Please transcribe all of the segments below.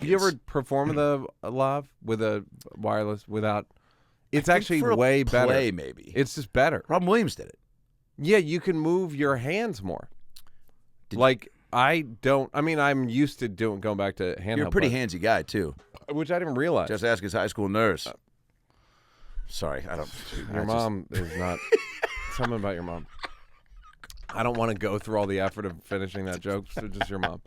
You ever perform the live with a wireless without? It's actually for way better. Play, maybe. It's just better. Robin Williams did it. Yeah, you can move your hands more. I don't. I mean, I'm used to going back to handheld. You're a pretty handsy guy too, which I didn't realize. Just ask his high school nurse. Sorry, I don't. Your mom is not. Something about your mom. I don't want to go through all the effort of finishing that joke. So just your mom.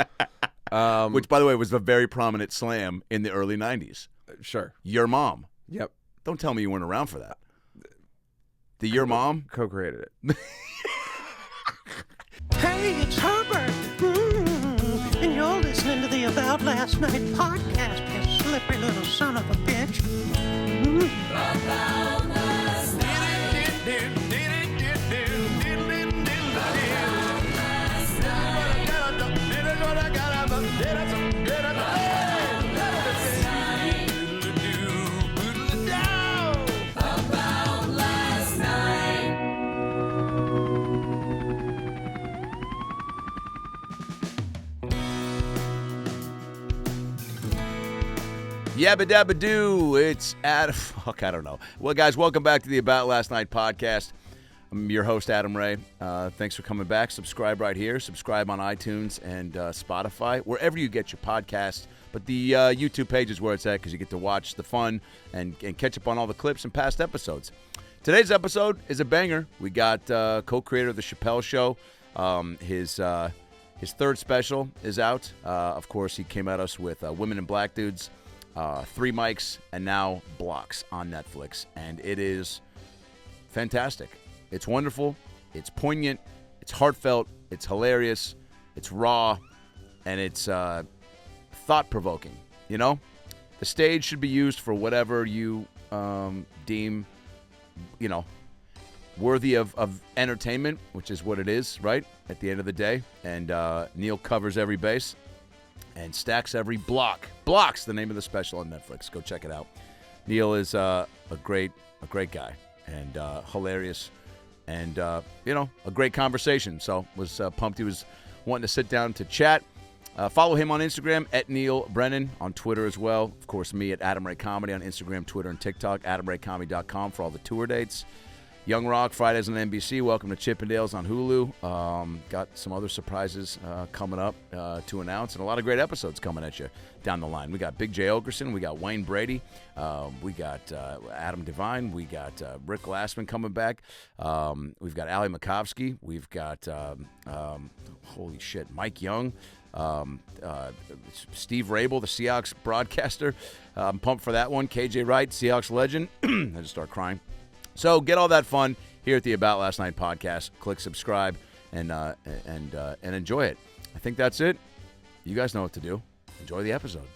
Which, by the way, was a very prominent slam in the early '90s. Sure. Your mom. Yep. Don't tell me you weren't around for that. Your mom co-created it. Hey, it's Herbert. And you're listening to the About Last Night podcast, you slippery little son of a bitch. About last night. Yabba dabba doo. It's Adam. Fuck, I don't know. Well, guys, welcome back to the About Last Night podcast. I'm your host, Adam Ray. Thanks for coming back. Subscribe right here. Subscribe on iTunes and Spotify, wherever you get your podcast. But the YouTube page is where it's at because you get to watch the fun and catch up on all the clips and past episodes. Today's episode is a banger. We got co-creator of the Chappelle Show. His third special is out. Of course, he came at us with Women and Black Dudes. 3 mics, and now Blocks on Netflix. And it is fantastic. It's wonderful. It's poignant. It's heartfelt. It's hilarious. It's raw. And it's thought-provoking. You know? The stage should be used for whatever you deem, worthy of entertainment, which is what it is, right? At the end of the day. And Neal covers every base. And stacks every block. Blocks, the name of the special on Netflix. Go check it out. Neal is a great guy and hilarious, and a great conversation. So was pumped he was wanting to sit down to chat. Follow him on Instagram at Neal Brennan, on Twitter as well. Of course, me at Adam Ray Comedy on Instagram, Twitter, and TikTok. AdamRayComedy.com for all the tour dates. Young Rock, Fridays on NBC. Welcome to Chippendales on Hulu. Got some other surprises coming up to announce, and a lot of great episodes coming at you down the line. We got Big J. Ogerson. We got Wayne Brady. We got Adam Devine. We got Rick Glassman coming back. We've got Ali Makovsky. We've got, holy shit, Mike Young. Steve Rabel, the Seahawks broadcaster. I'm pumped for that one. KJ Wright, Seahawks legend. I just start crying. So get all that fun here at the About Last Night podcast. Click subscribe and enjoy it. I think that's it. You guys know what to do. Enjoy the episode.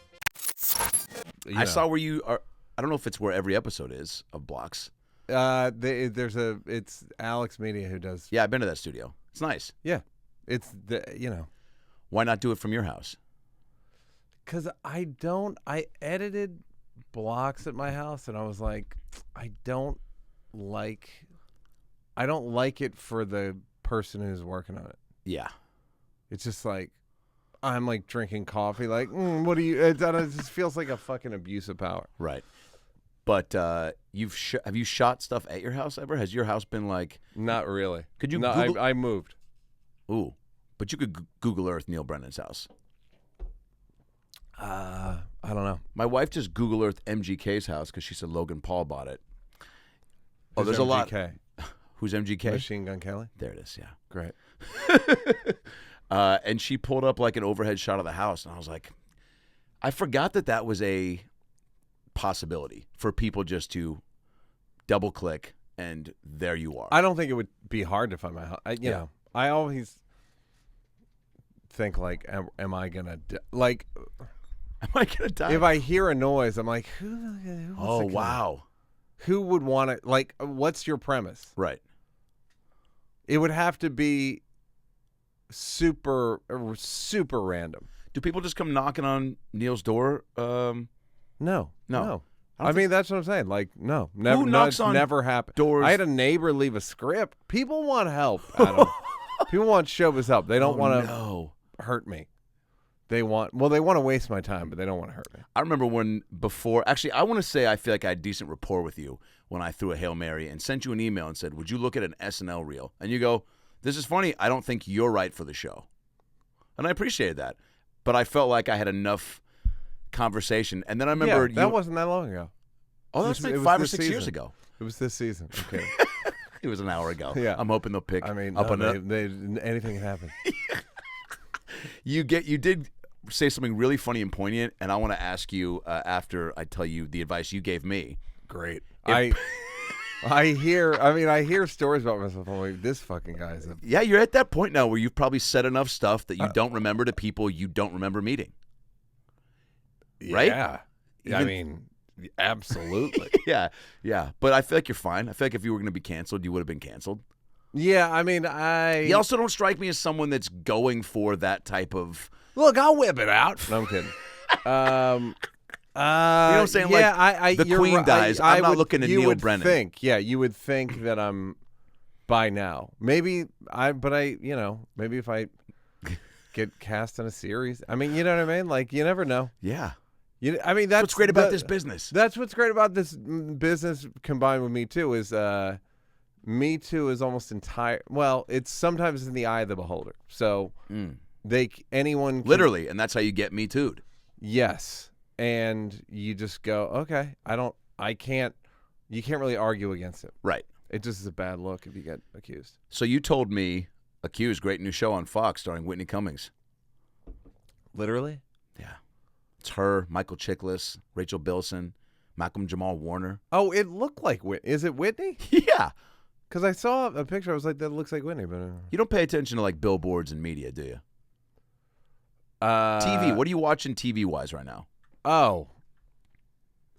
I saw where you are. I don't know if it's where every episode is of Blocks. It's Alex Media who does. Yeah, I've been to that studio. It's nice. Yeah, it's Why not do it from your house? Because I edited Blocks at my house, and I was like, I don't like it for the person who's working on it. Yeah. It's just like, I'm like drinking coffee, like, what do you, it just feels like a fucking abuse of power. Right. But have you shot stuff at your house ever? Has your house been like? Not really. Could you? No, Google? I moved. Ooh. But you could Google Earth Neal Brennan's house. I don't know. My wife just Google Earth MGK's house because she said Logan Paul bought it. Oh, Who's there's MGK? a lot. Who's MGK? Machine Gun Kelly? There it is, yeah. Great. And she pulled up like an overhead shot of the house, and I was like, I forgot that was a possibility for people just to double click, and there you are. I don't think it would be hard to find my house. You know, I always think like, am I gonna die? If I hear a noise, I'm like, who oh wow. Who would want to, like, what's your premise? Right. It would have to be super random. Do people just come knocking on Neal's door? No. I mean, that's what I'm saying. Like, no. Never, who knocks on never happened. doors? I had a neighbor leave a script. People want help, Adam. People want show us help. They don't want to hurt me. they want to waste my time, but they don't want to hurt me. I remember actually, I want to say I feel like I had decent rapport with you when I threw a Hail Mary and sent you an email and said, would you look at an SNL reel? And you go, this is funny. I don't think you're right for the show. And I appreciated that. But I felt like I had enough conversation. And then I remember that wasn't that long ago. Oh, that's like 5 or 6 years ago. It was this season. Okay. It was an hour ago. Yeah. I'm hoping they'll pick I mean, up on it. Anything can happen. You did say something really funny and poignant, and I want to ask you after I tell you the advice you gave me. Great. I hear stories about myself. I'm like, this fucking guy's a... Yeah, you're at that point now where you've probably said enough stuff that you don't remember to people you don't remember meeting. Right? Yeah. I mean, absolutely. Yeah. But I feel like you're fine. I feel like if you were going to be canceled, you would have been canceled. Yeah, I mean, You also don't strike me as someone that's going for that type of... Look, I'll whip it out. No, I'm kidding. You know what I'm saying? Yeah, like, the queen dies. I'm not looking at Neal Brennan. You would think that I'm by now. Maybe maybe if I get cast in a series. I mean, you know what I mean? Like, you never know. Yeah. That's what's great about this business. That's what's great about this business combined with Me Too is Me Too is almost entire. Well, it's sometimes in the eye of the beholder. So anyone can, literally, and that's how you get Me Too'd. Yes, and you just go, okay, you can't really argue against it. Right. It just is a bad look if you get accused. So you told me Accused, great new show on Fox starring Whitney Cummings. Literally? Yeah. It's her, Michael Chiklis, Rachel Bilson, Malcolm Jamal Warner. Oh, it looked like Whitney. Is it Whitney? Yeah. Because I saw a picture. I was like, that looks like Whitney. But you don't pay attention to like billboards and media, do you? TV. What are you watching TV-wise right now? Oh.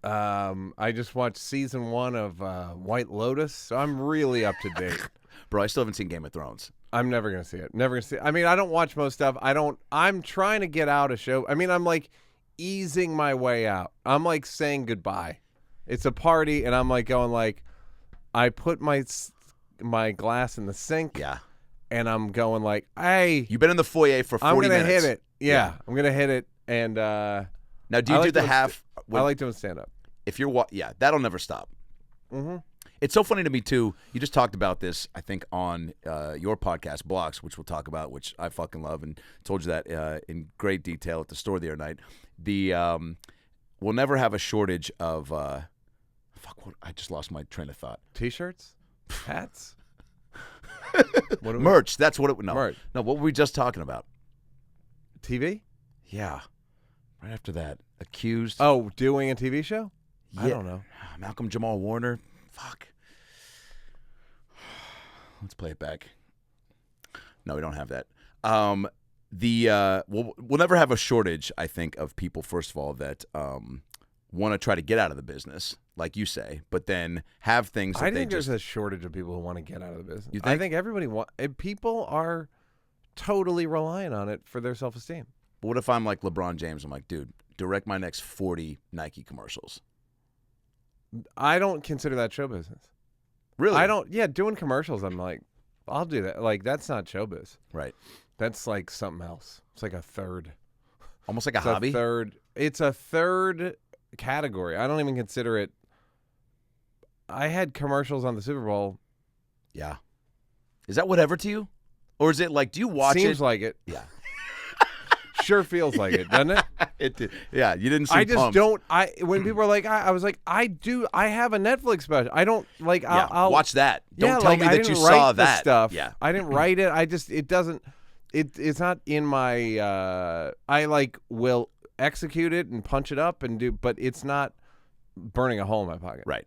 I just watched season 1 of White Lotus, so I'm really up to date. Bro, I still haven't seen Game of Thrones. I'm never going to see it. Never going to see it. I mean, I don't watch most stuff. I'm trying to get out of show. I mean, I'm like easing my way out. I'm like saying goodbye. It's a party, and I'm like going like, I put my glass in the sink. Yeah. And I'm going like, hey. You've been in the foyer for 40 minutes. I'm going to hit it. Yeah. I'm going to hit it. And now, do you do the half? I like doing stand-up. If you're that'll never stop. Mm-hmm. It's so funny to me too. You just talked about this, I think, on your podcast, Blocks, which we'll talk about, which I fucking love, and told you that in great detail at the store the other night. We'll never have a shortage of I just lost my train of thought. T-shirts, hats, merch. That's what it would. No, merch. No. What were we just talking about? TV. Yeah. Right after that, Accused. Oh, doing a TV show? Yeah. I don't know. Malcolm Jamal Warner. Fuck. Let's play it back. No, we don't have that. We'll never have a shortage, I think, of people, first of all, that want to try to get out of the business, like you say, but then have things that I think there's a shortage of people who want to get out of the business. You think? I think everybody people are totally relying on it for their self-esteem. But what if I'm like LeBron James? I'm like, dude, direct my next 40 Nike commercials. I don't consider that show business. Really? I don't. Yeah, doing commercials, I'm like, I'll do that. Like, that's not showbiz. Right. That's like something else. It's like a third. Almost like a hobby? It's a third category. I don't even consider it. I had commercials on the Super Bowl. Yeah. Is that whatever to you? Or is it like, do you watch it? Seems like it. Yeah. Sure feels like it, doesn't it? It did. Yeah, you didn't see I just pumped. don't. When people are like, I was like, I have a Netflix special. I don't like. Yeah, I'll watch that. Don't tell like, me I that didn't you write saw the that stuff. Yeah, I didn't write it. It doesn't. It's not in my. I like will execute it and punch it up and do, but it's not burning a hole in my pocket. Right.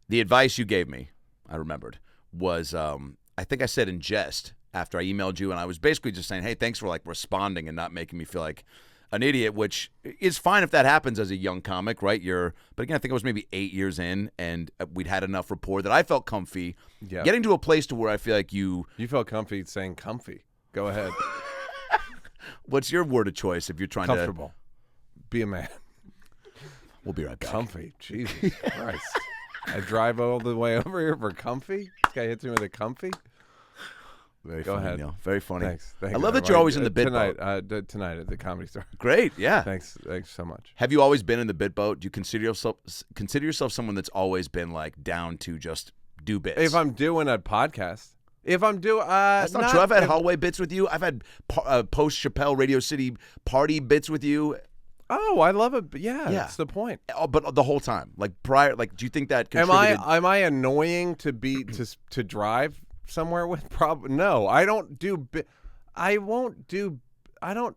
The advice you gave me, I remembered, was I think I said in jest after I emailed you, and I was basically just saying, hey, thanks for like responding and not making me feel like an idiot, which is fine if that happens as a young comic, right? But again, I think I was maybe 8 years in, and we'd had enough rapport that I felt comfy. Yeah. Getting to a place to where I feel like you felt comfy saying comfy. Go ahead. What's your word of choice if you're trying Comfortable. Be a man. We'll be right back. Comfy. Jesus Christ. I drive all the way over here for comfy? This guy hits me with a comfy? Very Go funny, ahead. Neal. Very funny. Thanks. I love that you're always in the bit tonight. boat. Tonight at the Comedy Store. Great, yeah. Thanks so much. Have you always been in the bit boat? Do you consider yourself someone that's always been like down to just do bits? If I'm doing a podcast, if I'm doing, that's not true. I've had hallway bits with you. I've had post Chappelle Radio City party bits with you. Oh, I love it. Yeah, Yeah. that's the point. Oh, but the whole time, like prior, like, do you think that contributed? Am I annoying to be to drive somewhere with? Probably no. I don't do. I won't do. I don't.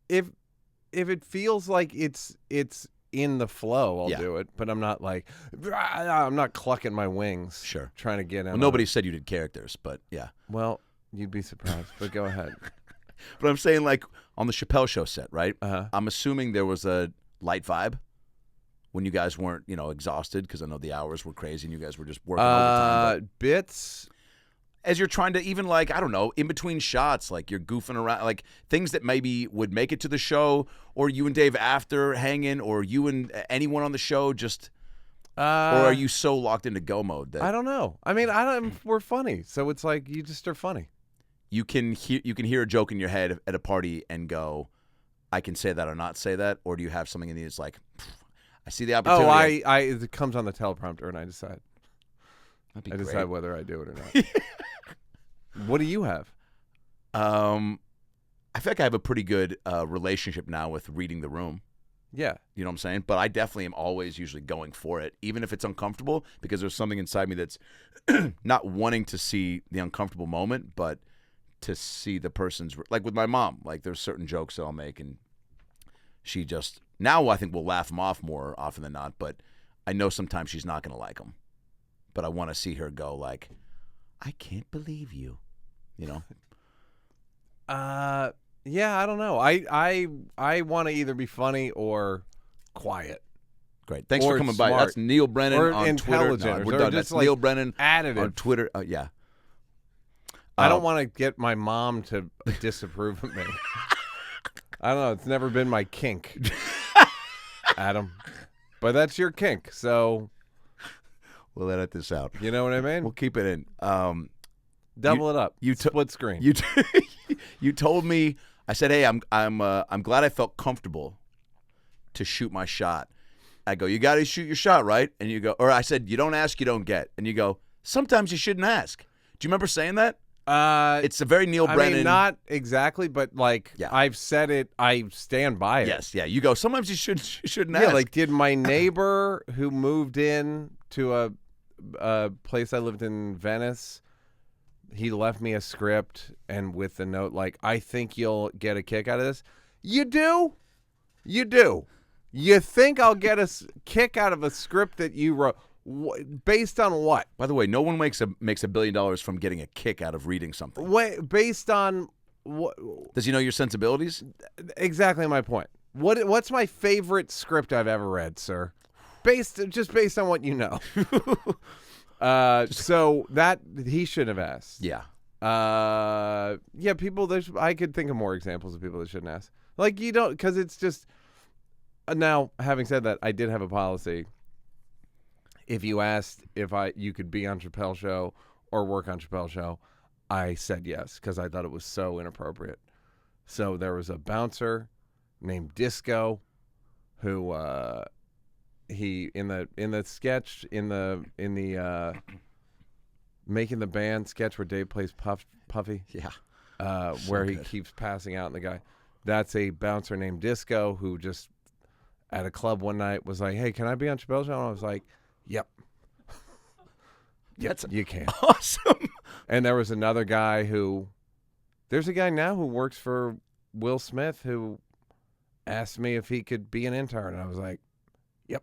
If it feels like it's in the flow, I'll do it. But I'm not like I'm not clucking my wings. Sure. Trying to get in. Well, nobody said you did characters, but yeah. Well, you'd be surprised. But go ahead. But I'm saying, like, on the Chappelle show set, right? Uh-huh. I'm assuming there was a light vibe when you guys weren't, exhausted, because I know the hours were crazy and you guys were just working overtime. But Bits. as you're trying to even, like, I don't know, in between shots, like you're goofing around, like things that maybe would make it to the show, or you and Dave after hanging, or you and anyone on the show just, or are you so locked into go mode that I don't know. I mean, we're funny, so it's like you just are funny. you can hear a joke in your head at a party and go, I can say that or not say that, or do you have something in you that's like, I see the opportunity. Oh, it comes on the teleprompter and I decide. That'd be I great. decide whether I do it or not. What do you have? I feel like I have a pretty good relationship now with reading the room. Yeah. You know what I'm saying? But I definitely am always usually going for it, even if it's uncomfortable, because there's something inside me that's not wanting to see the uncomfortable moment, but to see the person's, like with my mom, like there's certain jokes that I'll make and she just, now I think we'll laugh them off more often than not, but I know sometimes she's not going to like them. But I want to see her go like, I can't believe you, you know? Yeah, I don't know. I want to either be funny or quiet. Great. Thanks Or for coming by. smart. That's Neal Brennan Or on Twitter. intelligent, No, we're or done. just That's like Neal Brennan additive. on Twitter. Yeah. I don't want to get my mom to disapprove of me. I don't know. It's never been my kink, Adam. But that's your kink, so We'll edit this out. you know what I mean? We'll keep it in. Double it up. you to- Split screen. You told me. I said, hey, I'm glad I felt comfortable to shoot my shot. I go, you got to shoot your shot, right? And you go, or I said, you don't ask, you don't get. And you go, sometimes you shouldn't ask. Do you remember saying that? It's a very Neal Brennan. I mean, not exactly, but like I've said it. I stand by it. Yes, yeah. You go, sometimes you shouldn't Yeah, ask. like did my neighbor who moved in to a place I lived in Venice, he left me a script and with the note like, I think you'll get a kick out of this. You do? You do. You think I'll get a kick out of a script that you wrote? Based on what? By the way, no one makes $1 billion from getting a kick out of reading something. Based on what? Does he know your sensibilities? Exactly my point. What's my favorite script I've ever read, sir? Based on what you know. So that he should have asked. Yeah. Yeah. People. I could think of more examples of people that shouldn't ask. Like you don't, because it's just. Now, having said that, I did have a policy. If you asked if you could be on Chappelle Show or work on Chappelle Show, I said yes because I thought it was so inappropriate. So there was a bouncer named Disco, who he in the sketch in the Making the Band sketch where Dave plays Puffy. Yeah. Where he keeps passing out and the guy. That's a bouncer named Disco who just at a club one night was like, "Hey, can I be on Chappelle Show?" And I was like, Yep, That's you can. awesome. And there was another guy there's a guy now who works for Will Smith who asked me if he could be an intern. And I was like, yep.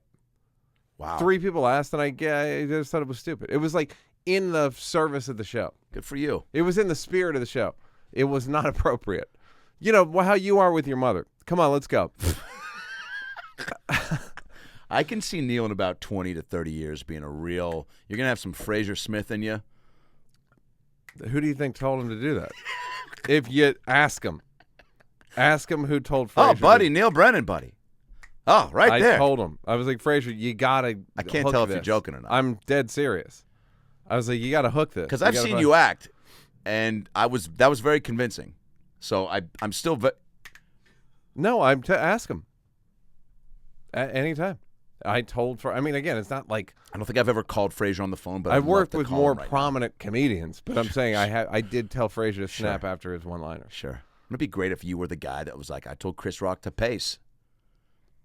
Wow. 3 people asked and I just thought it was stupid. It was like in the service of the show. Good for you. It was in the spirit of the show. It was not appropriate. You know, how you are with your mother. Come on, let's go. I can see Neal in about 20 to 30 years being a real. You're gonna have some Fraser Smith in you. Who do you think told him to do that? If you ask him who told Fraser. Oh, buddy, Neal Brennan, buddy. Oh, right there. I told him. I was like, Fraser, you gotta. I can't hook tell if this. you're joking or not. I'm dead serious. I was like, you got to hook this. Because I've seen you act, and that was very convincing. So I'm still. No, ask him. Anytime. I mean, again, it's not like I don't think I've ever called Frazier on the phone, but I worked with with more prominent comedians. But I'm saying I did tell Frazier to snap after his one-liner. Sure. It'd be great if you were the guy that was like, I told Chris Rock to pace.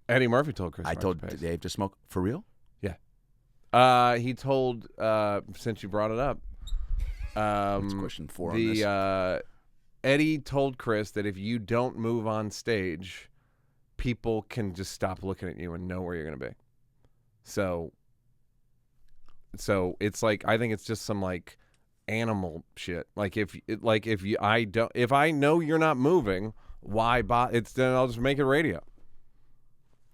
Eddie Murphy told Chris. I Rock told to pace. Dave to smoke for real. Yeah. He told. Since you brought it up. That's question 4 on this. Eddie told Chris that if you don't move on stage, people can just stop looking at you and know where you're going to be. So it's like, I think it's just some like animal shit. Like if I know you're not moving, why then I'll just make it radio.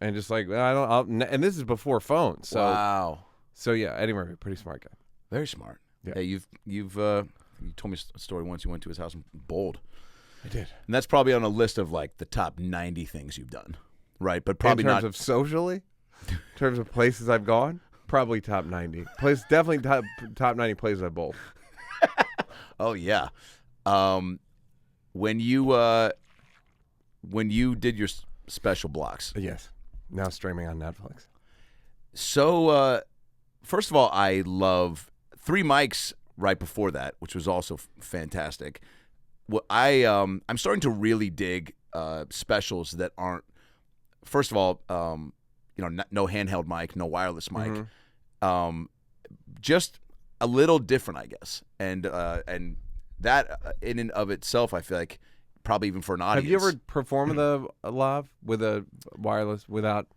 And just like and this is before phones. So wow. So yeah, Eddie Murphy, pretty smart guy. Very smart. Yeah. Hey, you told me a story once. You went to his house in Bold. I did. And that's probably on a list of like the top 90 things you've done, right? But probably in terms of socially, in terms of places I've gone, probably top 90. Definitely top 90 places I've bowled. Oh yeah. When you did your special blocks. Yes. Now streaming on Netflix. So first of all, I love Three Mics right before that, which was also fantastic. Well, I'm starting to really dig specials that aren't. First of all, no handheld mic, no wireless mic, just a little different, I guess, and that in and of itself, I feel like probably even for an audience. Have you ever performed the live with a wireless without?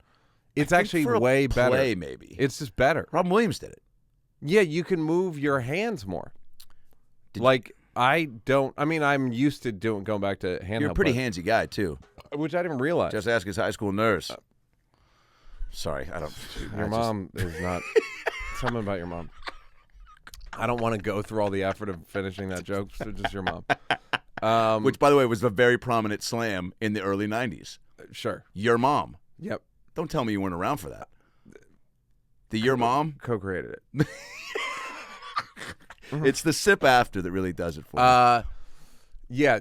It's actually way better. Maybe it's just better. Robin Williams did it. Yeah, you can move your hands more. I'm used to going back to handheld. You're a pretty handsy guy too, which I didn't realize. Just ask his high school nurse. Sorry, I don't. Your mom is not. Something about your mom. I don't want to go through all the effort of finishing that joke. So just your mom. Which, by the way, was a very prominent slam in the early '90s. Sure. Your mom. Yep. Don't tell me you weren't around for that. Your mom co-created it. It's the sip after that really does it for me. Yeah.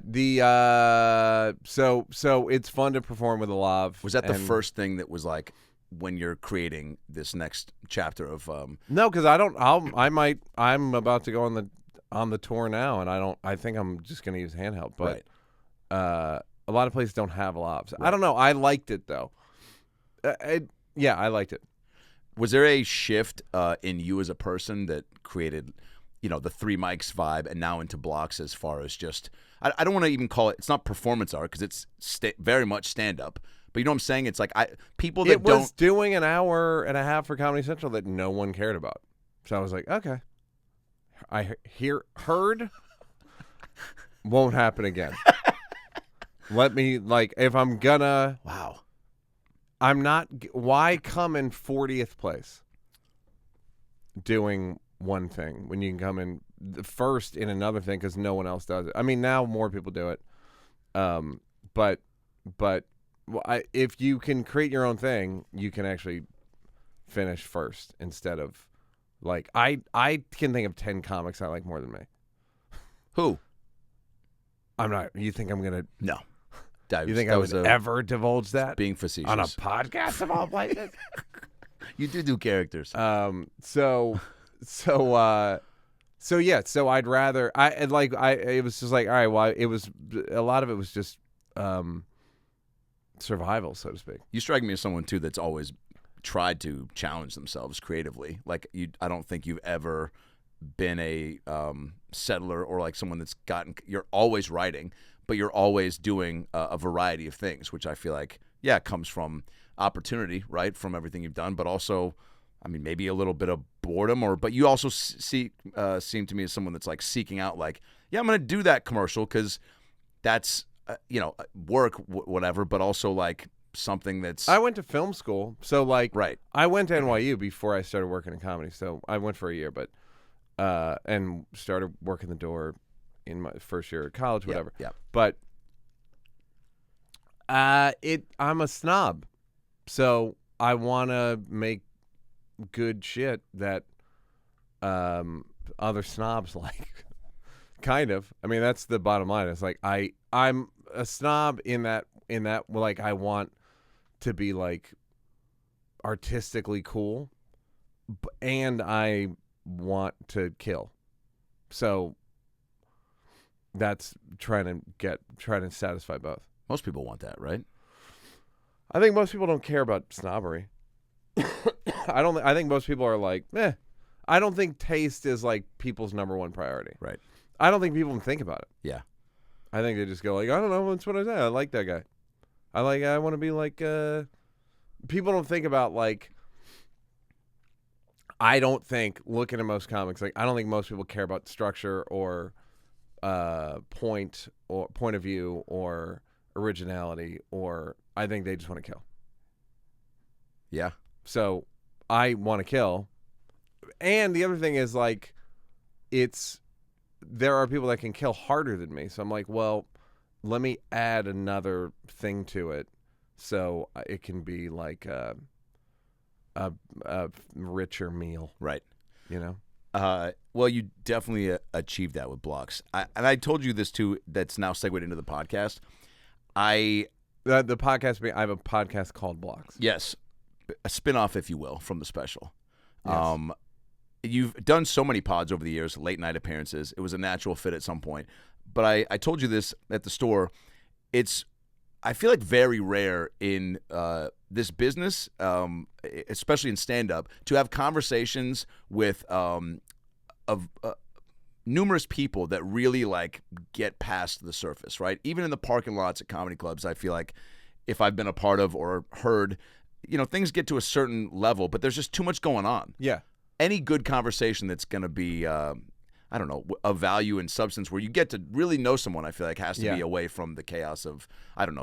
So it's fun to perform with a lav. Was that the first thing that was like when you're creating this next chapter of? No, because I'm about to go on the tour now, and I think I'm just going to use handheld. But a lot of places don't have lavs. Right. I don't know. I liked it though. I liked it. Was there a shift in you as a person that created, the Three Mics vibe and now into blocks as far as just, I don't want to even call it, it's not performance art because it's very much stand-up. But you know what I'm saying? It's like people that don't. It was doing an hour and a half for Comedy Central that no one cared about. So I was like, okay. I heard won't happen again. Let me, if I'm gonna. Wow. I'm not. Why come in 40th place doing one thing when you can come in first in another thing because no one else does it? I mean, now more people do it. But if you can create your own thing, you can actually finish first instead of I can think of 10 comics I like more than me. Who? I'm not. You think I'm gonna? No. You think I would ever divulge that? Being facetious. On a podcast of all places? You do characters. So yeah. So I'd rather it was just like, all right. Well, it was a lot of it was just survival, so to speak. You strike me as someone too that's always tried to challenge themselves creatively. I don't think you've ever been a settler or like someone that's you're always writing, but you're always doing a variety of things, which I feel like, comes from opportunity, right, from everything you've done, but also, I mean, maybe a little bit of boredom, but you also seem to me as someone that's like seeking out, I'm going to do that commercial because that's, work, whatever, but also like something that's. I went to film school, so right. I went to NYU before I started working in comedy, so I went for a year, but and started working the door in my first year of college, whatever. Yeah. But I'm a snob, so I want to make good shit that other snobs like. Kind of. I mean, that's the bottom line. It's like I'm a snob in that like I want to be like artistically cool, and I want to kill. So that's trying to satisfy both. Most people want that, right? I think most people don't care about snobbery. I think most people are like, meh. I don't think taste is like people's number one priority. Right. I don't think people even think about it. Yeah. I think they just go like, I don't know, that's what I say. I like that guy. I want to be like, people don't think about like, I don't think, looking at most comics, like I don't think most people care about structure or point of view or originality, or I think they just want to kill. Yeah. So I want to kill. And the other thing is like, there are people that can kill harder than me. So I'm like, well, let me add another thing to it so it can be like a richer meal. Right. You know? Well, you definitely achieved that with blocks. And I told you this too, that's now segued into the podcast. The podcast, I have a podcast called Blocks. Yes. A spinoff, if you will, from the special. Yes. You've done so many pods over the years, late night appearances. It was a natural fit at some point. But I told you this at the store. I feel like very rare in this business, especially in stand-up, to have conversations with numerous people that really like get past the surface, right? Even in the parking lots at comedy clubs, I feel like if I've been a part of or heard, things get to a certain level, but there's just too much going on. Yeah. Any good conversation that's going to be, of value and substance where you get to really know someone, I feel like has to be away from the chaos of,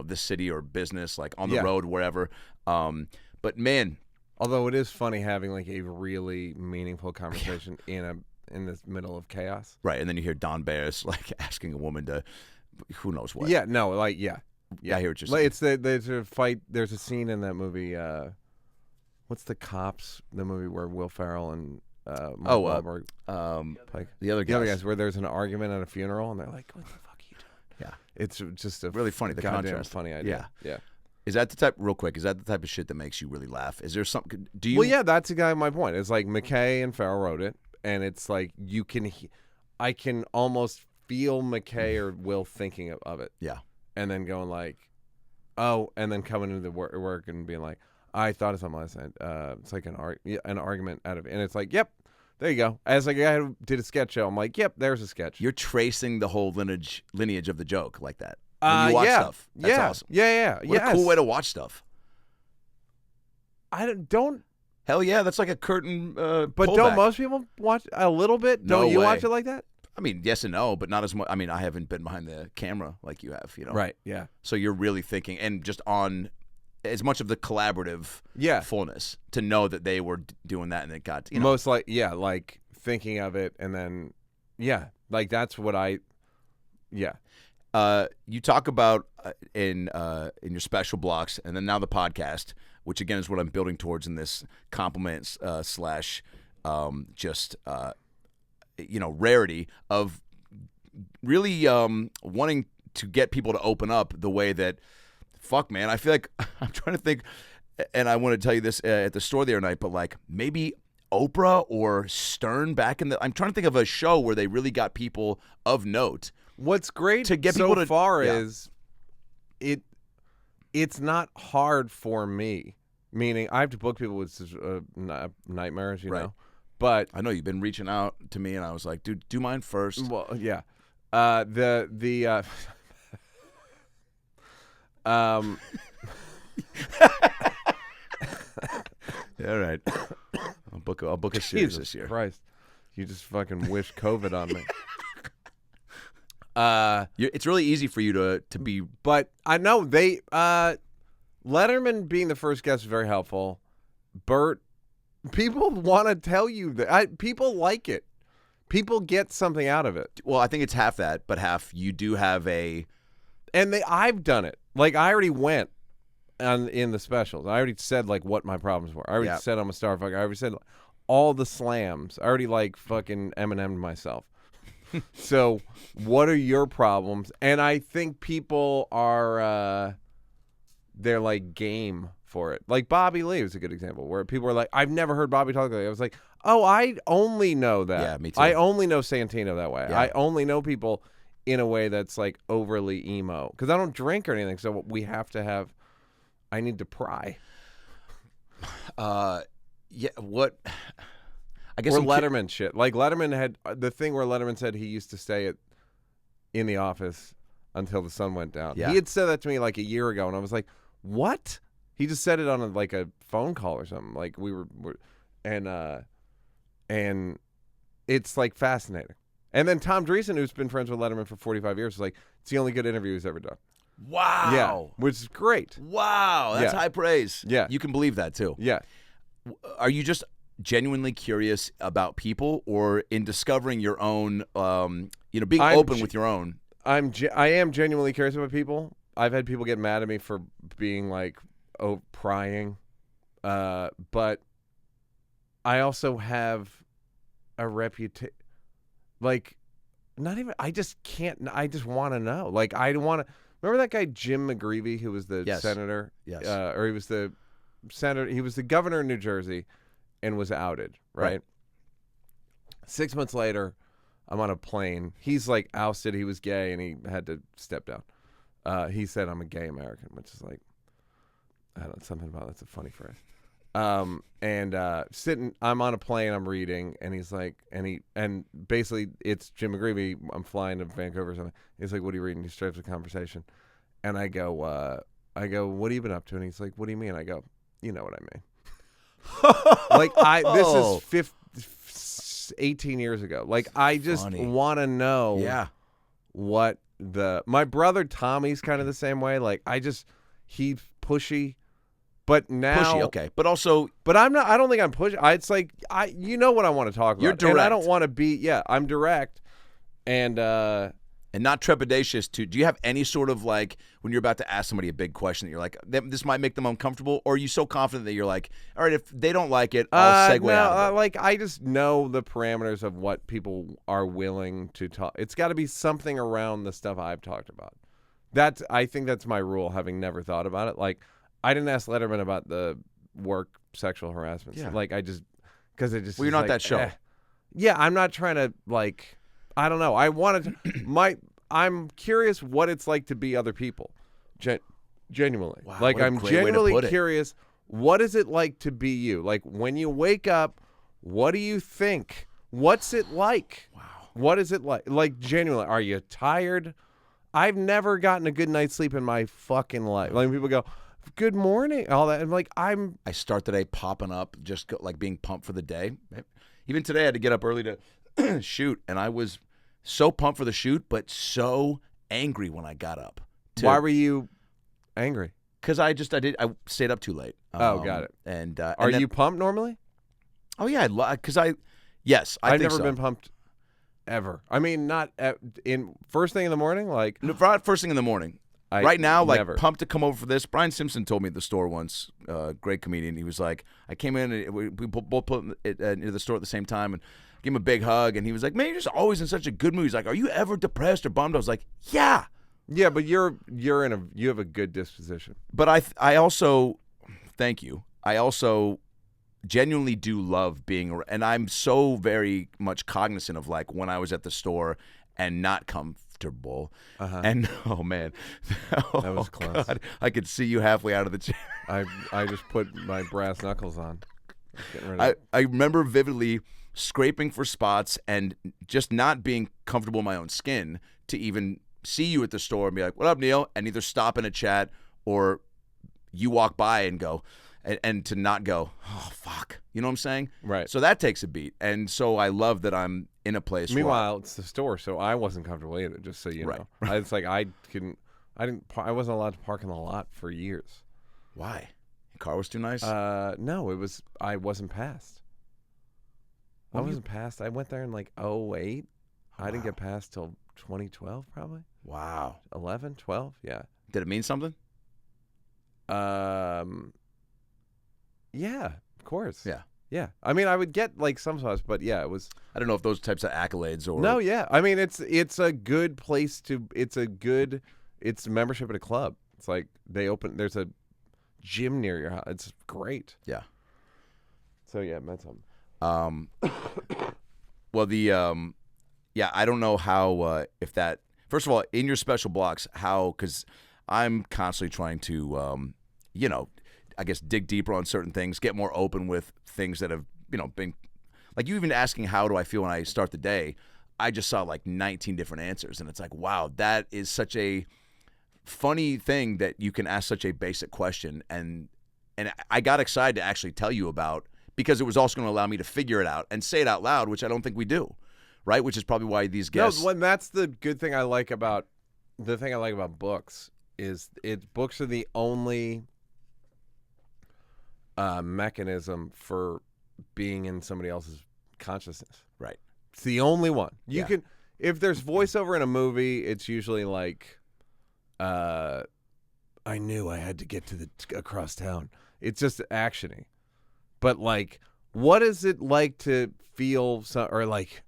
this city or business, like on the road, wherever. But man. Although it is funny having like a really meaningful conversation in the middle of chaos. Right. And then you hear Don Barris like asking a woman to, who knows what. Yeah. No, like, yeah. I hear what you're saying. It's there's a fight. There's a scene in that movie. What's the Cops? The movie where Will Ferrell and Wahlberg, like the other guys, where there's an argument at a funeral and they're like, "What the fuck are you doing?" Yeah, it's just a really funny. The contrast, funny idea. Yeah. Is that the type? Real quick, is that the type of shit that makes you really laugh? Is there something? Do you? Well, yeah, that's exactly my point. It's like McKay and Ferrell wrote it, and it's like I can almost feel McKay or Will thinking of it. Yeah, and then going like, oh, and then coming into the work and being like, I thought of something last night. It's like an argument out of it. And it's like, yep, there you go. As like a guy who did a sketch show, I'm like, yep, there's a sketch. You're tracing the whole lineage of the joke like that. When you watch stuff. That's awesome. Yeah. What a cool way to watch stuff. I don't. Hell yeah, that's like a curtain But pullback. Don't most people watch a little bit? No Don't you way. watch it like that? I mean, yes and no, but not as much. I mean, I haven't been behind the camera like you have, Right, yeah. So you're really thinking, and just on as much of the collaborative fullness to know that they were doing that and it got, Most like thinking of it and then, like that's what you talk about in your special blocks and then now the podcast, which again is what I'm building towards in this compliment slash rarity of really wanting to get people to open up the way that, fuck, man, I feel like I'm trying to think, and I want to tell you this at the store the other night, but like maybe Oprah or Stern back in I'm trying to think of a show where they really got people of note. What's great to get so people to, far is it's not hard for me, meaning I have to book people with nightmares, you know. But I know you've been reaching out to me, and I was like, dude, do mine first. Well, yeah. All right. I'll book a series Jesus this year. Christ. You just fucking wish COVID on me. It's really easy for you to be. But I know they Letterman being the first guest is very helpful. Bert, people want to tell you that. People like it. People get something out of it. Well, I think it's half that, but half you do have a. And I've done it. Like I already went in the specials. I already said like what my problems were. I already said I'm a star fucker. I already said all the slams. I already like fucking Eminem'd myself. So what are your problems? And I think people are they're like game for it. Like Bobby Lee was a good example where people were like, I've never heard Bobby talk like that. I was like, oh, I only know that. Yeah, me too. I only know Santino that way. Yeah. I only know people in a way that's like overly emo because I don't drink or anything. So we have to have. I need to pry. Yeah. What? I guess Or Letterman shit. Like Letterman had the thing where Letterman said he used to stay in the office until the sun went down. Yeah. He had said that to me like a year ago, and I was like, "What?" He just said it on like a phone call or something. Like we were and it's like fascinating. And then Tom Dreesen, who's been friends with Letterman for 45 years, was like, "It's the only good interview he's ever done." Wow. Yeah, which is great. Wow. That's Yeah. high praise. Yeah. You can believe that too. Yeah. Are you just genuinely curious about people, or in discovering your own, being open with your own? I am genuinely curious about people. I've had people get mad at me for being like, prying, but I also have a reputation. Like, not even. I just can't. I just want to know. Like, I want to. Remember that guy Jim McGreevey, who was the Yes. senator? Yes. Or he was the senator. He was the governor of New Jersey, and was outed. Right. 6 months later, I'm on a plane. He's like ousted. He was gay, and he had to step down. He said, "I'm a gay American," which is like, I don't know, something about that's a funny phrase. I'm on a plane, I'm reading, and he's like, and basically it's Jim McGreevey. I'm flying to Vancouver or something. He's like, "What are you reading?" He starts the conversation, and I go, "What have you been up to?" And he's like, "What do you mean?" I go, "You know what I mean." Like this is 18 years ago. Like I just want to know. Yeah. What my brother Tommy's kind of the same way. Like he's pushy. But now, Pushy, okay, but also, I'm not. I don't think I'm pushy. It's like you know what I want to talk about. You're direct. And I don't want to be. Yeah, I'm direct, and not trepidatious. Do you have any sort of like when you're about to ask somebody a big question that you're like, this might make them uncomfortable, or are you so confident that you're like, all right, if they don't like it, I'll segue out of it. Like I just know the parameters of what people are willing to talk. It's got to be something around the stuff I've talked about. I think that's my rule, having never thought about it. Like. I didn't ask Letterman about the work sexual harassment. Yeah. Like because it just. Well, you're not like, that show. Yeah, I'm not trying to like. I don't know. I wanted to. I'm curious what it's like to be other people. Genuinely, Wow, like what a I'm great way to genuinely put it. curious. What is it like to be you? Like when you wake up, what do you think? What's it like? Wow. What is it like? Like genuinely, are you tired? I've never gotten a good night's sleep in my fucking life. Like people go, "Good morning," all that. I'm like, I start the day popping up, just like being pumped for the day. Even today, I had to get up early to shoot, and I was so pumped for the shoot, but so angry when I got up. Why were you angry? Because I stayed up too late. Got it. And are you pumped normally? Oh yeah, because yes, I've think never so. been pumped ever. I mean, not in first thing in the morning, like Not first thing in the morning. Right now, never. pumped to come over for this. Brian Simpson told me at the store once, great comedian. He was like, I came in, and we both put it into the store at the same time, and gave him a big hug, and he was like, "Man, you're just always in such a good mood." He's like, "Are you ever depressed or bummed?" I was like, "Yeah." Yeah, but you have a good disposition. But I also, thank you. I also genuinely do love being, and I'm so very much cognizant of like when I was at the store and not comfortable. And oh man, that was close. God, I could see you halfway out of the chair. I just put my brass knuckles on. Getting rid of I remember vividly scraping for spots and just not being comfortable in my own skin to even see you at the store and be like, "What up, Neal?" and either stop in a chat or you walk by and go, and to not go, "Oh fuck," you know what I'm saying? Right. So that takes a beat, and so I love that I'm in a place. Meanwhile, it's the store, so I wasn't comfortable either. Just so you know, it's like I wasn't allowed to park in the lot for years. Why? Your car was too nice? No, I wasn't passed. I wasn't passed. I went there in like 2008. I didn't get passed till 2012 probably. Wow. 11, 12, yeah. Did it mean something? Yeah, of course. Yeah. Yeah. I mean, I would get like some sauce, but yeah, it was. I don't know if those types of accolades or No, yeah. I mean, it's a good place to. It's membership at a club. It's like there's a gym near your house. It's great. Yeah. So yeah, it meant something. Well, yeah, I don't know how if that. First of all, in your special blocks, because I'm constantly trying to, I guess dig deeper on certain things, get more open with things that have, been like you even asking how do I feel when I start the day. I just saw like 19 different answers, and it's like, wow, that is such a funny thing that you can ask such a basic question, and I got excited to actually tell you about because it was also going to allow me to figure it out and say it out loud, which I don't think we do, right? Which is probably why these guests. No, that's the good thing I like about books is books are the only mechanism for being in somebody else's consciousness. Right. It's the only one. You Yeah. can if there's voiceover in a movie, it's usually like I knew I had to get to across town. It's just actiony. But like what is it like to feel or like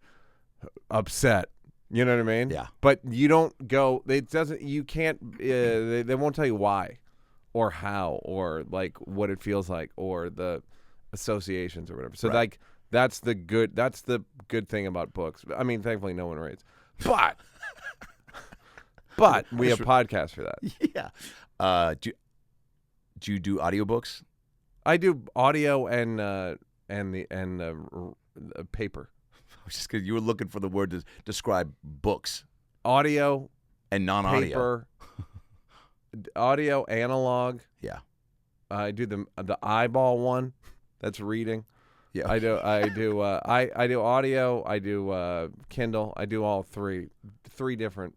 upset? You know what I mean? Yeah. But you don't go you can't they won't tell you why or how or like what it feels like or the associations or whatever. So Right. like that's the good thing about books. I mean, thankfully no one reads. But we have podcasts for that. Yeah. Do you do audiobooks? I do audio and paper. Just because you were looking for the word to describe books Audio, and non-audio. paper, audio, analog. Yeah. I do the eyeball one. That's reading. Yeah. I do audio. I do Kindle. I do all three different.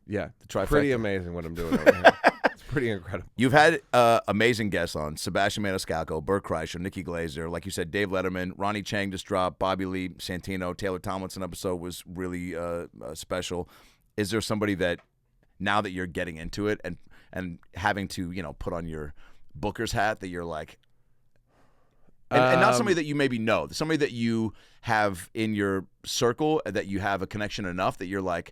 Yeah, trifecta. Pretty amazing what I'm doing over here. It's pretty incredible. You've had amazing guests on: Sebastian Maniscalco, Bert Kreischer, Nikki Glazer, like you said, Dave Letterman, Ronnie Chang just dropped, Bobby Lee Santino, Taylor Tomlinson episode was really special. Is there somebody that now that you're getting into it and having to put on your Booker's hat that you're like, and not somebody that you maybe know, somebody that you have in your circle that you have a connection enough that you're like.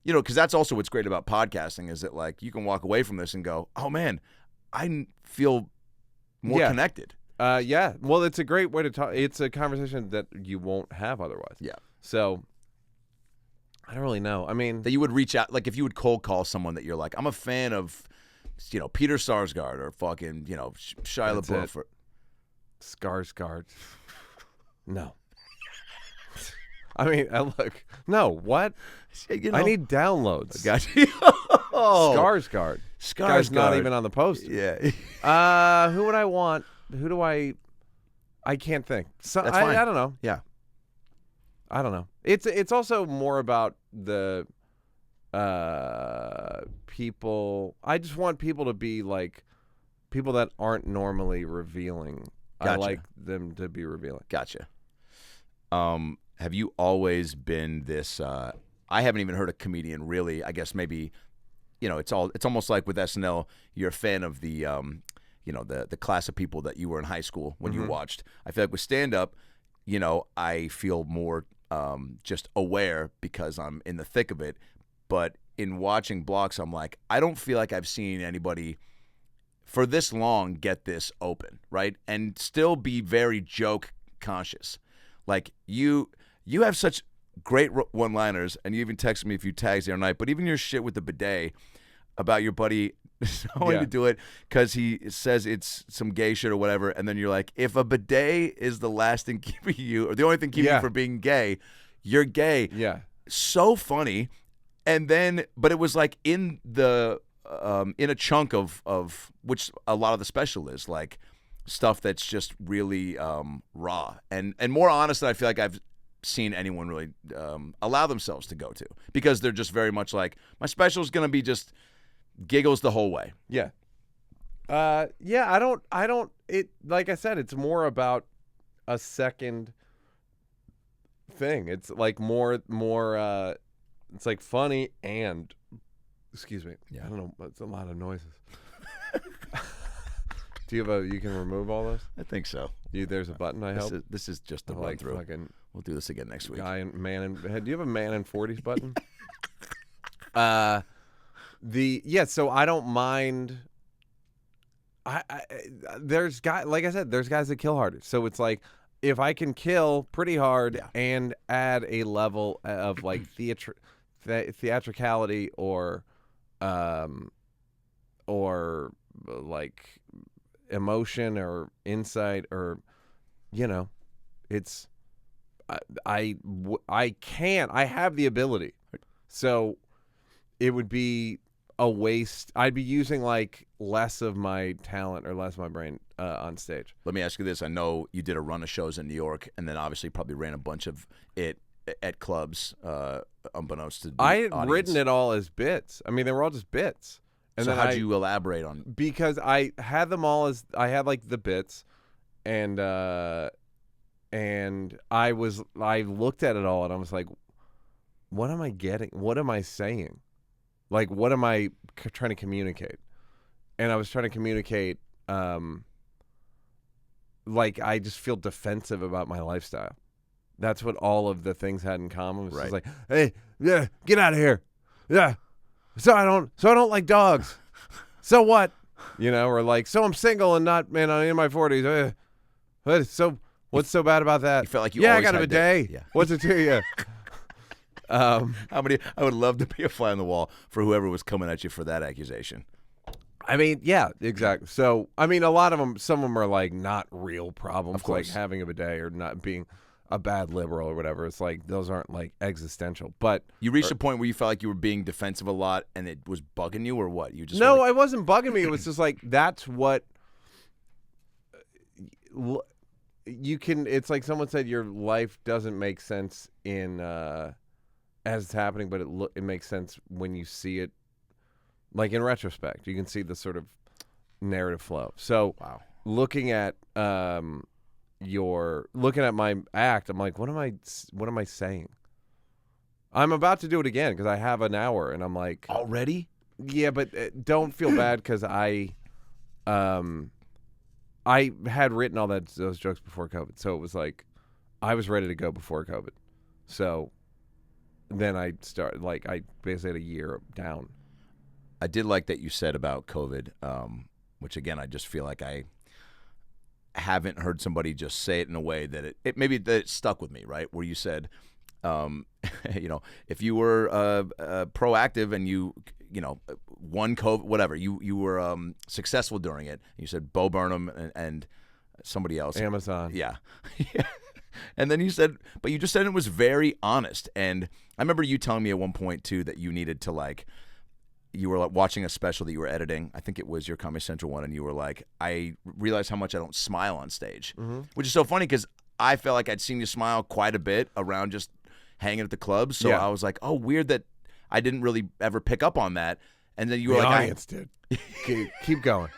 Because that's also what's great about podcasting is that, like, you can walk away from this and go, oh, man, I feel more connected. Yeah. Well, it's a great way to talk. It's a conversation that you won't have otherwise. Yeah. So, I don't really know. I mean. That you would reach out, like, if you would cold call someone that you're like, I'm a fan of, Peter Sarsgaard or fucking, Shia LaBeouf. Skarsgård. No. I mean, look. No, what? I need downloads. Got you. Skarsgård. Guy's not even on the poster. Yeah. Who would I want? Who do I can't think. So, That's fine. I don't know. Yeah. I don't know. It's also more about the people. I just want people to be like people that aren't normally revealing. Gotcha. I like them to be revealing. Gotcha. Have you always been this? I haven't even heard a comedian really. I guess maybe, it's almost like with SNL. You're a fan of the, the class of people that you were in high school when you watched. I feel like with stand up, I feel more just aware because I'm in the thick of it. But in watching blocks, I'm like, I don't feel like I've seen anybody for this long get this open, right, and still be very joke conscious. Like you have such great one-liners, and you even texted me a few tags the other night. But even your shit with the bidet about your buddy wanting to do it because he says it's some gay shit or whatever, and then you're like, if a bidet is the last thing keeping you, or the only thing keeping you from being gay, you're gay. Yeah, so funny. And then, but it was like in the in a chunk of which a lot of the special is like stuff that's just really raw and more honest than I feel like I've seen anyone really allow themselves to go to, because they're just very much like, my special is going to be just giggles the whole way. Yeah. I don't, it, like I said, it's more about a second thing. It's like more, it's like funny and, excuse me. Yeah. I don't know. It's a lot of noises. Do you have you can remove all this? I think so. There's a button. I hope. This is just the run Like through. fucking We'll do this again next week. do you have a man in 40s button? So I don't mind. There's like I said, there's guys that kill harder. So it's like if I can kill pretty hard and add a level of like theatricality or like emotion or insight or it's I have the ability, so it would be a waste. I'd be using like less of my talent or less of my brain on stage. Let me ask you this. I know you did a run of shows in New York and then obviously probably ran a bunch of it at clubs unbeknownst to the I had audience. written it all as bits. I mean, they were all just bits. And so then how'd you elaborate on? Because I had them all as I had like the bits, and I looked at it all and I was like, what am I getting? What am I saying? Like, what am I trying to communicate? And I was trying to communicate, like I just feel defensive about my lifestyle. That's what all of the things had in common. It was just like, hey, yeah, get out of here, yeah. So I don't like dogs. So what? Or like, so I'm single and not, I'm in my 40s. So what's so bad about that? You felt like you always I got a had bidet. Yeah. What's it to you? How many? I would love to be a fly on the wall for whoever was coming at you for that accusation. I mean, yeah, exactly. So, I mean, a lot of them, some of them are like not real problems, Of course. like having a bidet or not being a bad liberal or whatever. It's like those aren't like existential. But You reached a point where you felt like you were being defensive a lot and it was bugging you, or what? You just no, were like, it wasn't bugging me. It was just like that's what you can. It's like someone said, your life doesn't make sense in as it's happening, but it makes sense when you see it. Like in retrospect, you can see the sort of narrative flow. So, wow. Looking at my act, I'm like, what am I saying? I'm about to do it again because I have an hour, and I'm like, Already? yeah, but don't feel bad because I had written all those jokes before COVID, so it was like I was ready to go before COVID. So then I started I basically had a year down. I did like that you said about COVID, which again, I just feel like I haven't heard somebody just say it in a way that it stuck with me, right? Where you said, if you were proactive and you won COVID, whatever, you were successful during it. You said Bo Burnham and somebody else. Amazon. Yeah. And then you said, but you just said it was very honest. And I remember you telling me at one point, too, that you needed to you were watching a special that you were editing. I think it was your Comedy Central one, and you were like, I realized how much I don't smile on stage, which is so funny because I felt like I'd seen you smile quite a bit around just hanging at the clubs. So I was like, oh, weird that I didn't really ever pick up on that. And then you were the like, audience did. Keep going.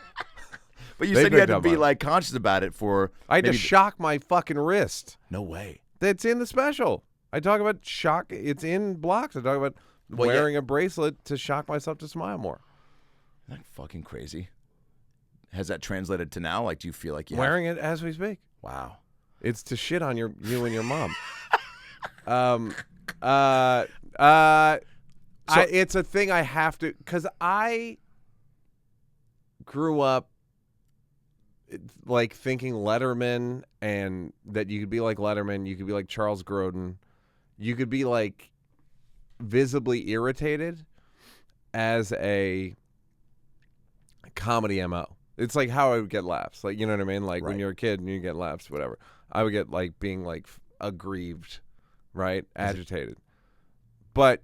But you They said you had picked to up on be it. conscious about it for. I had to maybe shock my fucking wrist. No way. That's in the special. I talk about shock. It's in blocks. I talk about wearing a bracelet to shock myself to smile more. Isn't that fucking crazy? Has that translated to now? Do you feel like you Wearing it as we speak. Wow. It's to shit on you and your mom. It's a thing I have to, because I grew up thinking Letterman, and that you could be like Letterman, you could be like Charles Grodin, you could be visibly irritated as a comedy MO. It's like how I would get laughs. You know what I mean? When Right. you're a kid and you get laughs, whatever. I would get being aggrieved, right? Agitated. But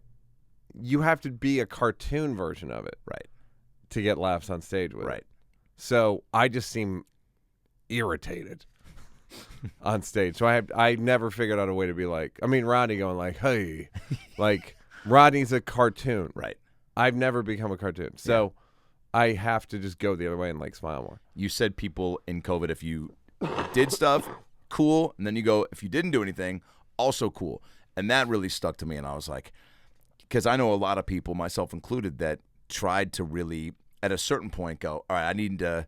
you have to be a cartoon version of it. Right. To get laughs on stage with Right. it. So I just seem irritated on stage. So I never figured out a way to be Rodney going hey, Rodney's a cartoon. Right. I've never become a cartoon. So I have to just go the other way and smile more. You said people in COVID, if you did stuff, cool. And then you go, if you didn't do anything, also cool. And that really stuck to me. And I was like, because I know a lot of people, myself included, that tried to really, at a certain point, go, all right, I need to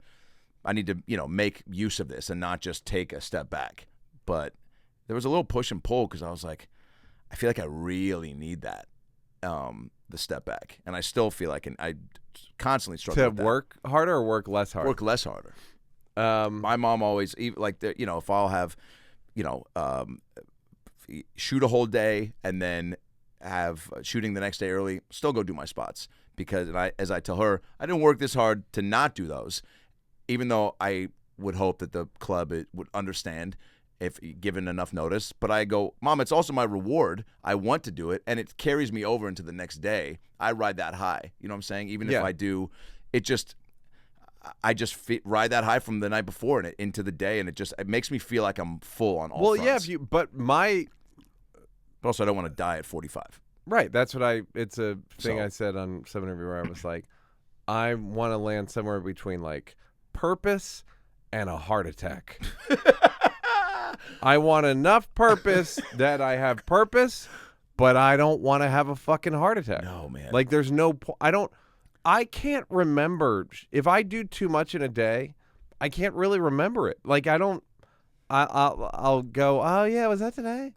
make use of this and not just take a step back. But there was a little push and pull because I was like, I feel like I really need that, the step back. And I still feel like I constantly struggle with that. To work harder or work less hard? Work less harder. My mom always, if I'll have, shoot a whole day and then have shooting the next day early, still go do my spots. Because as I tell her, I didn't work this hard to not do those, even though I would hope that the club would understand if given enough notice. But I go, Mom, it's also my reward. I want to do it, and it carries me over into the next day. I ride that high. You know what I'm saying? Even if I do, I just ride that high from the night before and into the day, and it makes me feel like I'm full on all fronts. But also I don't want to die at 45. Right, that's what it's a thing I said on 7 Everywhere. I was like, I want to land somewhere between like purpose and a heart attack. I want enough purpose that I have purpose, but I don't want to have a fucking heart attack. No, man. Like there's no I can't remember if I do too much in a day. I can't really remember it. Like I'll go, oh yeah, was that today?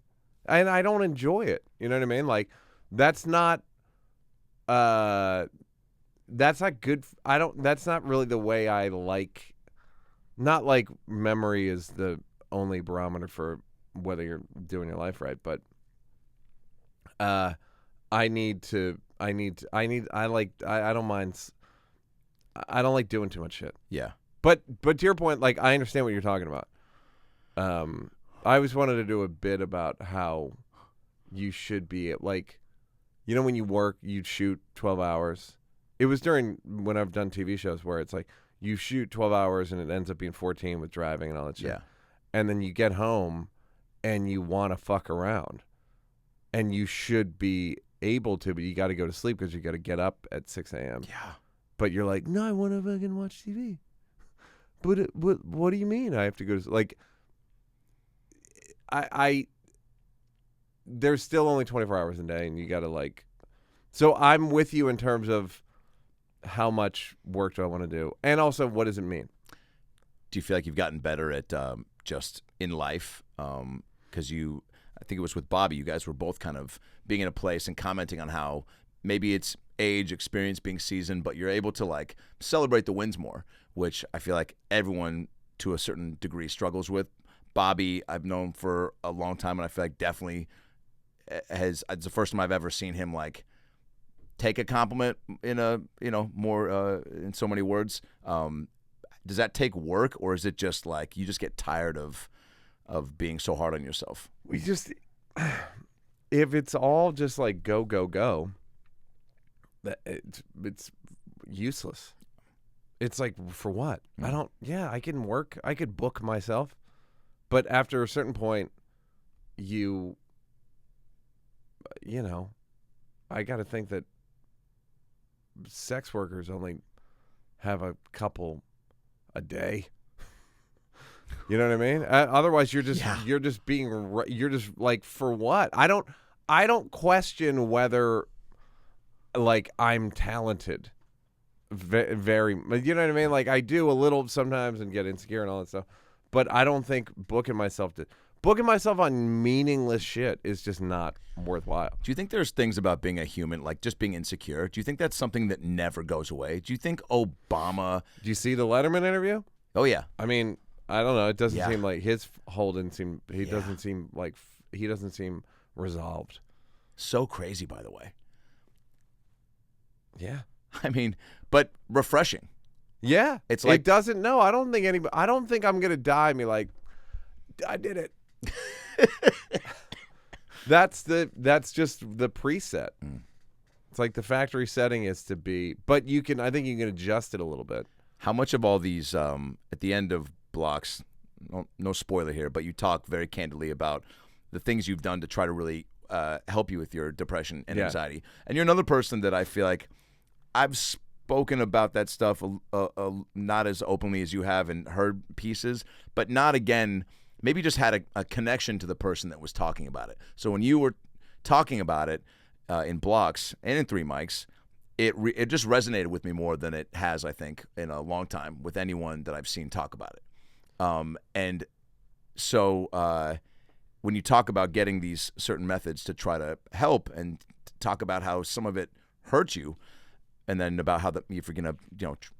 And I don't enjoy it. You know what I mean? Like that's not good. That's not really the way I like. Not like memory is the only barometer for whether you're doing your life right, but I don't like doing too much shit. Yeah. But to your point, like I understand what you're talking about. I always wanted to do a bit about how you should be like, when you work, you shoot 12 hours. It was when I've done TV shows where it's like you shoot 12 hours and it ends up being 14 with driving and all that shit. Yeah. And then you get home and you want to fuck around. And you should be able to, but you got to go to sleep because you got to get up at 6 a.m. Yeah. But you're like, no, I want to fucking watch TV. But what do you mean I have to go to like? There's still only 24 hours a day, and you got to like. So I'm with you in terms of how much work do I want to do, and also what does it mean? Do you feel like you've gotten better at just in life? Because I think it was with Bobby, you guys were both kind of being in a place and commenting on how maybe it's age, experience, being seasoned, but you're able to like celebrate the wins more, which I feel like everyone to a certain degree struggles with. Bobby, I've known for a long time, and I feel like definitely it's the first time I've ever seen him like take a compliment in a more in so many words. Does that take work, or is it just like you just get tired of being so hard on yourself? If it's all just like go, it's useless. It's like, for what? I can work. I could book myself. But after a certain point, I got to think that sex workers only have a couple a day. You know what I mean? Otherwise, you're just like, for what? I don't question whether like I'm talented. Very, you know what I mean? Like I do a little sometimes and get insecure and all that stuff. But I don't think booking myself on meaningless shit is just not worthwhile. Do you think there's things about being a human, like just being insecure? Do you think that's something that never goes away? Do you think Obama? Do you see the Letterman interview? Oh yeah. I mean, I don't know. It doesn't seem like his whole didn't seem. He doesn't seem like he doesn't seem resolved. So crazy, by the way. Yeah. I mean, but refreshing. Yeah, it's like it doesn't. No, I don't think I'm gonna die. And be like, I did it. That's just the preset. It's like the factory setting is to be, but I think you can adjust it a little bit. How much of all these at the end of blocks? No spoiler here, but you talk very candidly about the things you've done to try to really help you with your depression and anxiety. And you're another person that I feel like I've spoken about that stuff not as openly as you have and heard pieces, but not again, maybe just had a connection to the person that was talking about it. So when you were talking about it in blocks and in 3 mics, it just resonated with me more than it has, I think, in a long time with anyone that I've seen talk about it. And so when you talk about getting these certain methods to try to help and talk about how some of it hurts you, and then about how if you're gonna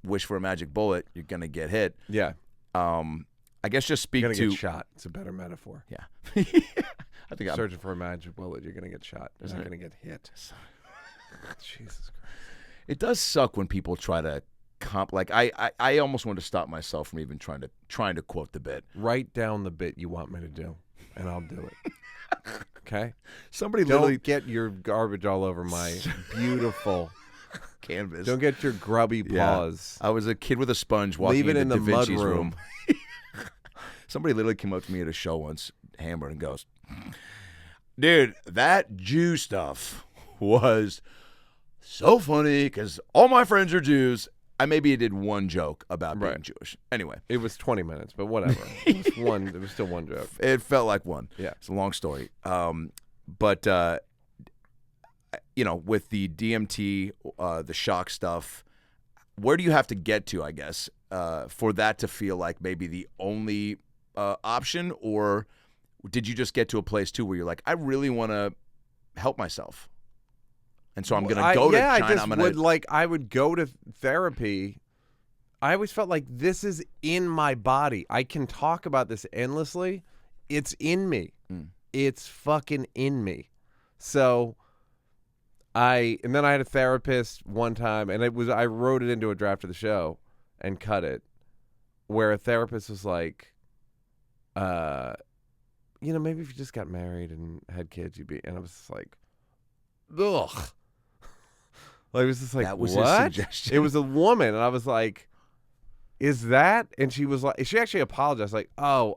wish for a magic bullet, you're gonna get hit. Yeah. I guess just speak You're to gonna get shot. It's a better metaphor. Yeah. I think I'm Searching for a magic bullet, you're gonna get shot. You're not gonna get hit. Jesus Christ. It does suck when people try to like I almost want to stop myself from even trying to quote the bit. Write down the bit you want me to do, and I'll do it. Okay? Somebody Don't literally get your garbage all over my beautiful canvas. Don't get your grubby paws. I was a kid with a sponge walking Leave it in into the Da mud Vinci's room. Somebody literally came up to me at a show once, hammered, and goes, "Dude, that Jew stuff was so funny because all my friends are Jews." I maybe did one joke about being Jewish. Anyway, It was 20 minutes, but whatever. It was still one joke. it felt like one. Yeah. It's a long story. But with the DMT, the shock stuff, where do you have to get to, I guess, for that to feel like maybe the only option? Or did you just get to a place, too, where you're like, I really want to help myself? And so I'm going to go to China. I would go to therapy. I always felt like this is in my body. I can talk about this endlessly. It's in me. It's fucking in me. So and then I had a therapist one time, and I wrote it into a draft of the show and cut it, where a therapist was like, maybe if you just got married and had kids, you'd be, and I was just like, ugh. Like, it was just like, that was what? his suggestion. It was a woman, and I was like, is that? And she was like, she actually apologized, like, oh,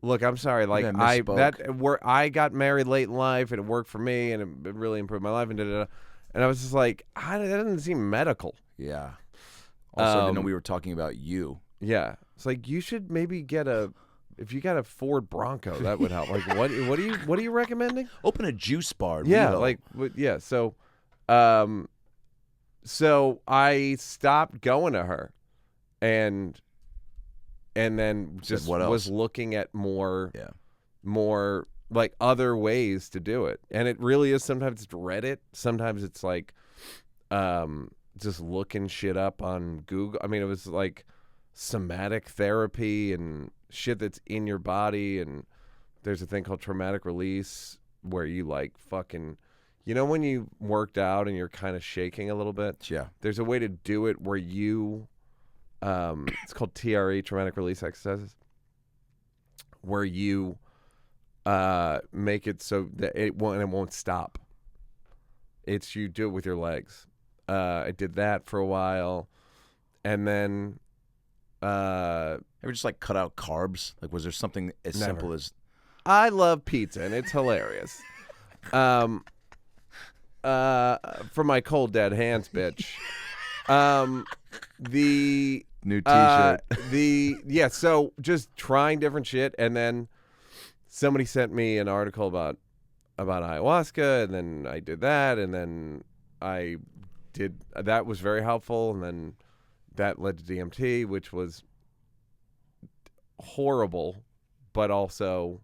look, I'm sorry, like, I got married late in life, and it worked for me, and it really improved my life, and da-da-da. And I was just like, that doesn't seem medical. Yeah. Also, I didn't know we were talking about you. Yeah. It's like, you should maybe if you got a Ford Bronco, that would help. Like, what are you recommending? Open a juice bar. Yeah, so I stopped going to her, and then just was looking at more like other ways to do it. And it really is, sometimes it's Reddit, sometimes it's like just looking shit up on Google. I mean, it was like somatic therapy and shit that's in your body, and there's a thing called traumatic release where you like fucking, when you worked out and you're kind of shaking a little bit? Yeah. There's a way to do it where you, it's called TRE, traumatic release exercises, where you make it so that it won't stop. It's, you do it with your legs. I did that for a while, and then ever just like cut out carbs? Like, was there something as simple as? I love pizza, and it's hilarious. For my cold dead hands, bitch. The new T-shirt. So just trying different shit, and then somebody sent me an article about ayahuasca, and then I did that, and then that was very helpful, and then that led to DMT, which was horrible, but also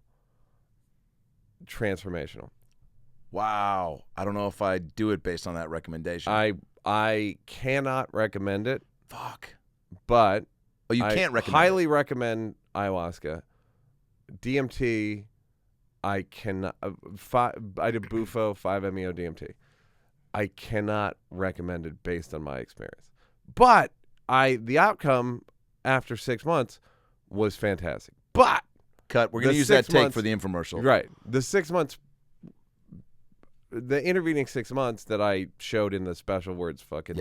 transformational. Wow. I don't know if I'd do it based on that recommendation. I cannot recommend it. Fuck. But you can't recommend highly recommend ayahuasca. DMT, I cannot. I did Bufo, 5-MeO DMT. I cannot recommend it based on my experience. But the outcome after 6 months was fantastic. But cut. We're going to use that take for the infomercial. Right. The 6 months, the intervening 6 months that I showed in the special words, fucking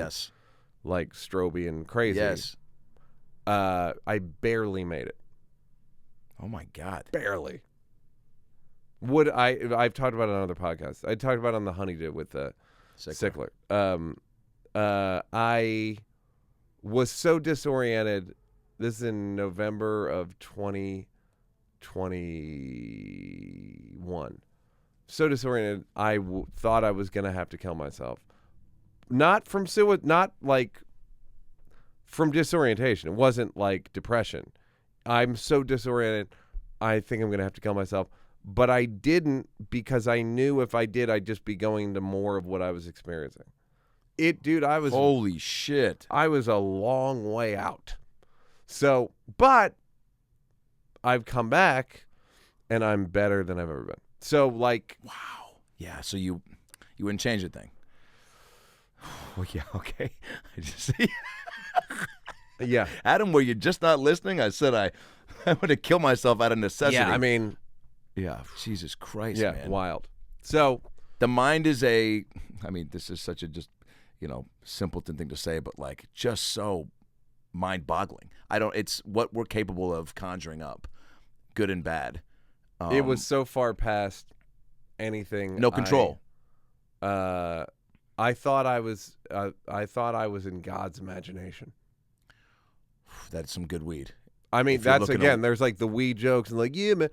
like Stroby and crazy. Yes. I barely made it. Oh my God. Barely. I've talked about it on other podcasts. I talked about it on the Honeydew with Sickler. I was so disoriented. This is in November of 2021. So disoriented, I thought I was going to have to kill myself. not from not like from disorientation. It wasn't like depression. I'm so disoriented, I think I'm going to have to kill myself. But I didn't, because I knew if I did, I'd just be going to more of what I was experiencing. Dude, I was... Holy shit. I was a long way out. So, but I've come back, and I'm better than I've ever been. So, like... Wow. Yeah, so you wouldn't change a thing. Well, yeah, okay. I just... Yeah. Adam, were you just not listening? I said I would have killed myself out of necessity. Yeah, I mean... Yeah, Jesus Christ, yeah, man. wild. So... The mind is I mean, this is such a just, simpleton thing to say, but like just so mind-boggling. It's what we're capable of conjuring up, good and bad. It was so far past anything. No control. I thought I was in God's imagination. That's some good weed. I mean, that's again. There's like the weed jokes and like, yeah, man.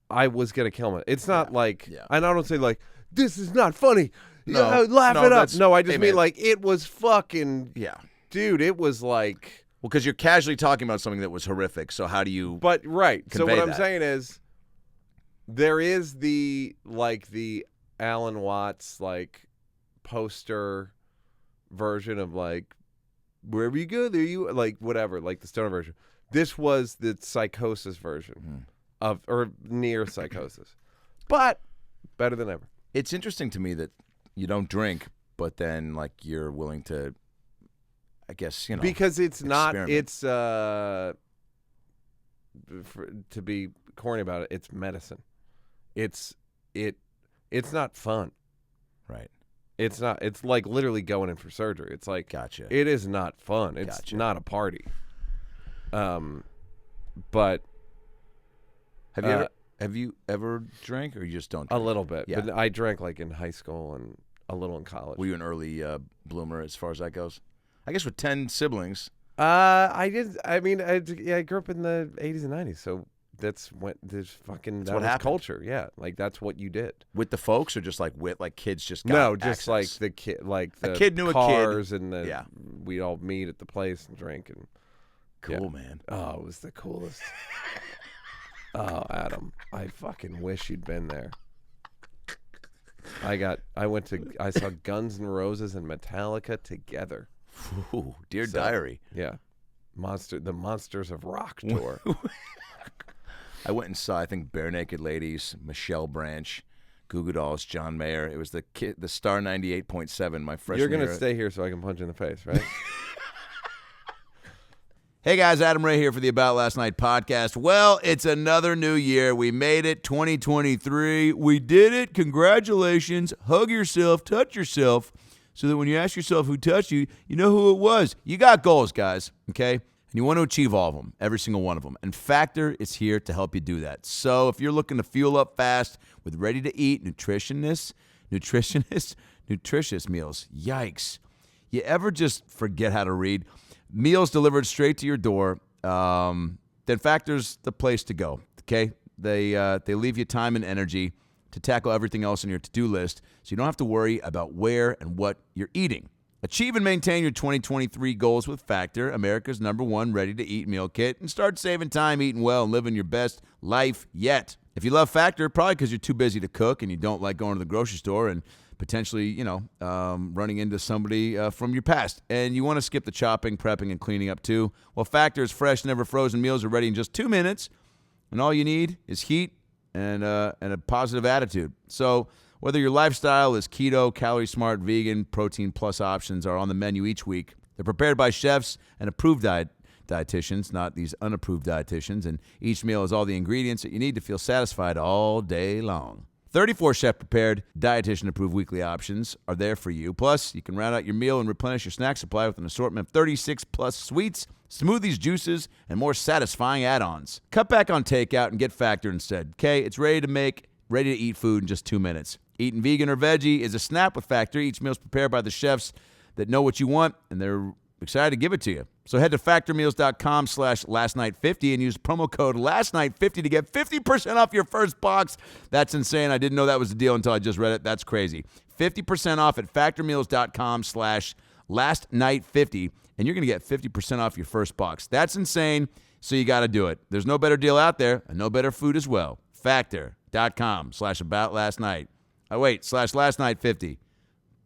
I was gonna kill me. It's not like, and I don't say like, this is not funny. No, laugh it up. No, I just mean man. like it was fucking. Yeah, dude, it was like. Well, because you're casually talking about something that was horrific. So how do you? But right. So what I'm that? saying is, there is the Alan Watts like poster version of like, wherever you go, there you like whatever, like the stoner version. This was the psychosis version of, or near psychosis, but better than ever. It's interesting to me that you don't drink, but then like you're willing to, I guess, because it's not, it's to be corny about it, it's medicine. It's not fun. Right. It's not. It's like literally going in for surgery. It's like, gotcha. It is not fun. It's not a party. But have you ever drank, or you just don't drink? A little bit. Yeah. But I drank like in high school and a little in college. Were you an early bloomer as far as that goes? I guess with 10 siblings. I did. I mean, I grew up in the 80s and 90s, so that's what culture. Yeah, like that's what you did with the folks, or just like with like kids just got no, just access? like the kid, like the a kid knew cars a kid. And the we'd all meet at the place and drink and cool, man. Oh, it was the coolest. Oh, Adam, I fucking wish you'd been there. I saw Guns N' Roses and Metallica together. Ooh, Dear Diary. Yeah. The Monsters of Rock tour. I went and saw, I think, Bare Naked Ladies, Michelle Branch, Goo Goo Dolls, John Mayer. It was the Star 98.7, my freshman year. You're going to stay here so I can punch you in the face, right? Hey guys, Adam Ray here for the About Last Night podcast. Well, it's another new year. We made it, 2023. We did it. Congratulations. Hug yourself, touch yourself, so that when you ask yourself who touched you, you know who it was. You got goals, guys, okay? And you want to achieve all of them, every single one of them. And Factor is here to help you do that. So if you're looking to fuel up fast with ready-to-eat, nutritious meals, yikes. You ever just forget how to read? Meals delivered straight to your door, then Factor's the place to go, okay? They leave you time and energy to tackle everything else on your to-do list, so you don't have to worry about where and what you're eating. Achieve and maintain your 2023 goals with Factor, America's #1 ready-to-eat meal kit, and start saving time, eating well, and living your best life yet. If you love Factor, probably because you're too busy to cook and you don't like going to the grocery store and potentially, running into somebody from your past, and you want to skip the chopping, prepping, and cleaning up too, well, Factor's fresh, never frozen meals are ready in just 2 minutes, and all you need is heat and a positive attitude. So whether your lifestyle is keto, calorie smart, vegan, protein plus options are on the menu each week. They're prepared by chefs and approved dietitians, not these unapproved dietitians, and each meal has all the ingredients that you need to feel satisfied all day long. 34 chef-prepared, dietitian-approved weekly options are there for you. Plus, you can round out your meal and replenish your snack supply with an assortment of 36-plus sweets, smoothies, juices, and more satisfying add-ons. Cut back on takeout and get Factor instead. Okay, it's ready to eat food in just 2 minutes. Eating vegan or veggie is a snap with Factor. Each meal is prepared by the chefs that know what you want, and they're excited to give it to you. So head to factormeals.com/lastnight50 and use promo code lastnight50 to get 50% off your first box. That's insane. I didn't know that was the deal until I just read it. That's crazy. 50% off at factormeals.com/lastnight50, and you're going to get 50% off your first box. That's insane, so you got to do it. There's no better deal out there, and no better food as well. Factor.com/aboutlastnight. Oh, wait, /lastnight50.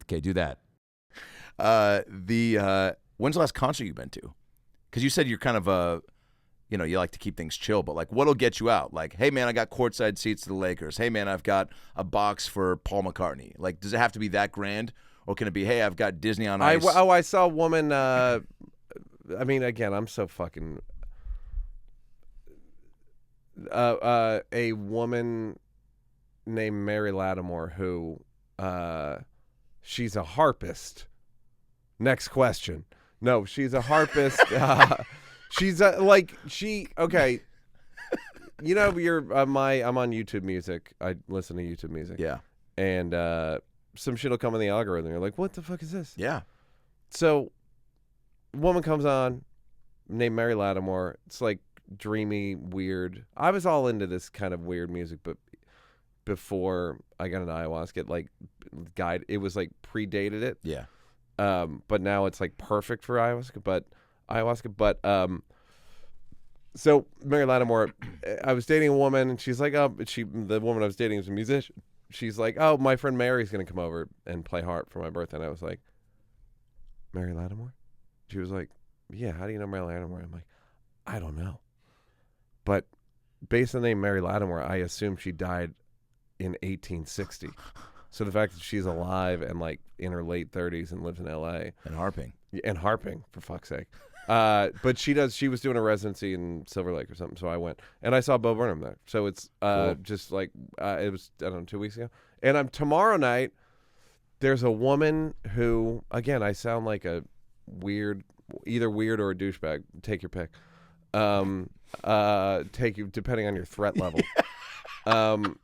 Okay, do that. When's the last concert you've been to? Because you said you're kind of you like to keep things chill, but like, what'll get you out? Like, hey man, I got courtside seats to the Lakers. Hey man, I've got a box for Paul McCartney. Like, does it have to be that grand, or can it be, hey, I've got Disney on Ice? I saw a woman. I mean, again, I'm so fucking. A woman named Mary Lattimore who, she's a harpist. Next question. No, she's a harpist. She's okay. You know, I'm on YouTube Music. I listen to YouTube Music. Yeah. And some shit will come in the algorithm. You're like, what the fuck is this? Yeah. So, woman comes on named Mary Lattimore. It's like dreamy, weird. I was all into this kind of weird music, but before I got an ayahuasca, like it was like predated it. Yeah. But now it's like perfect for ayahuasca. But so Mary Lattimore, I was dating a woman, and she's like, the woman I was dating is a musician. She's like, oh, my friend Mary's gonna come over and play harp for my birthday. And I was like, Mary Lattimore? She was like, yeah. How do you know Mary Lattimore? I'm like, I don't know. But based on the name Mary Lattimore, I assume she died in 1860. So the fact that she's alive and like in her late 30s and lives in L.A. And harping, for fuck's sake. But she was doing a residency in Silver Lake or something. So I went and I saw Bo Burnham there. So it's cool. Just like it was, I don't know, 2 weeks ago. And tomorrow night. There's a woman who, again, I sound like a either weird or a douchebag. Take your pick. Take you depending on your threat level. Depending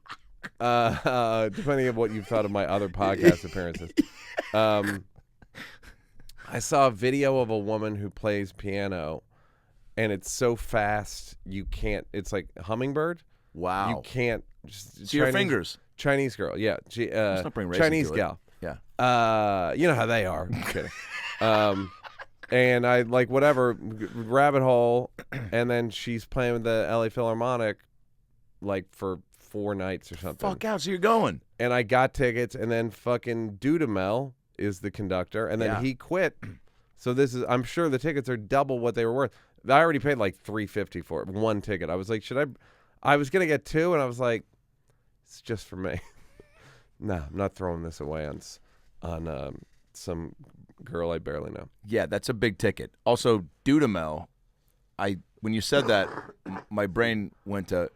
on what you've thought of my other podcast appearances. I saw a video of a woman who plays piano, and it's so fast you can't. It's like Hummingbird. Wow. You can't. Just see your fingers. Chinese girl, yeah. Let's not bring racing Chinese to it. gal. Yeah. You know how they are. I'm kidding. And I like whatever rabbit hole, and then she's playing with the LA Philharmonic, like for 4 nights or something. Fuck out, so you're going. And I got tickets, and then fucking Dudamel is the conductor, and then he quit. So I'm sure the tickets are double what they were worth. I already paid like $350 for it, 1 ticket. I was like, I was gonna get 2, and I was like, it's just for me. No, I'm not throwing this away on some girl I barely know. Yeah, that's a big ticket. Also, Dudamel, when you said that, my brain went to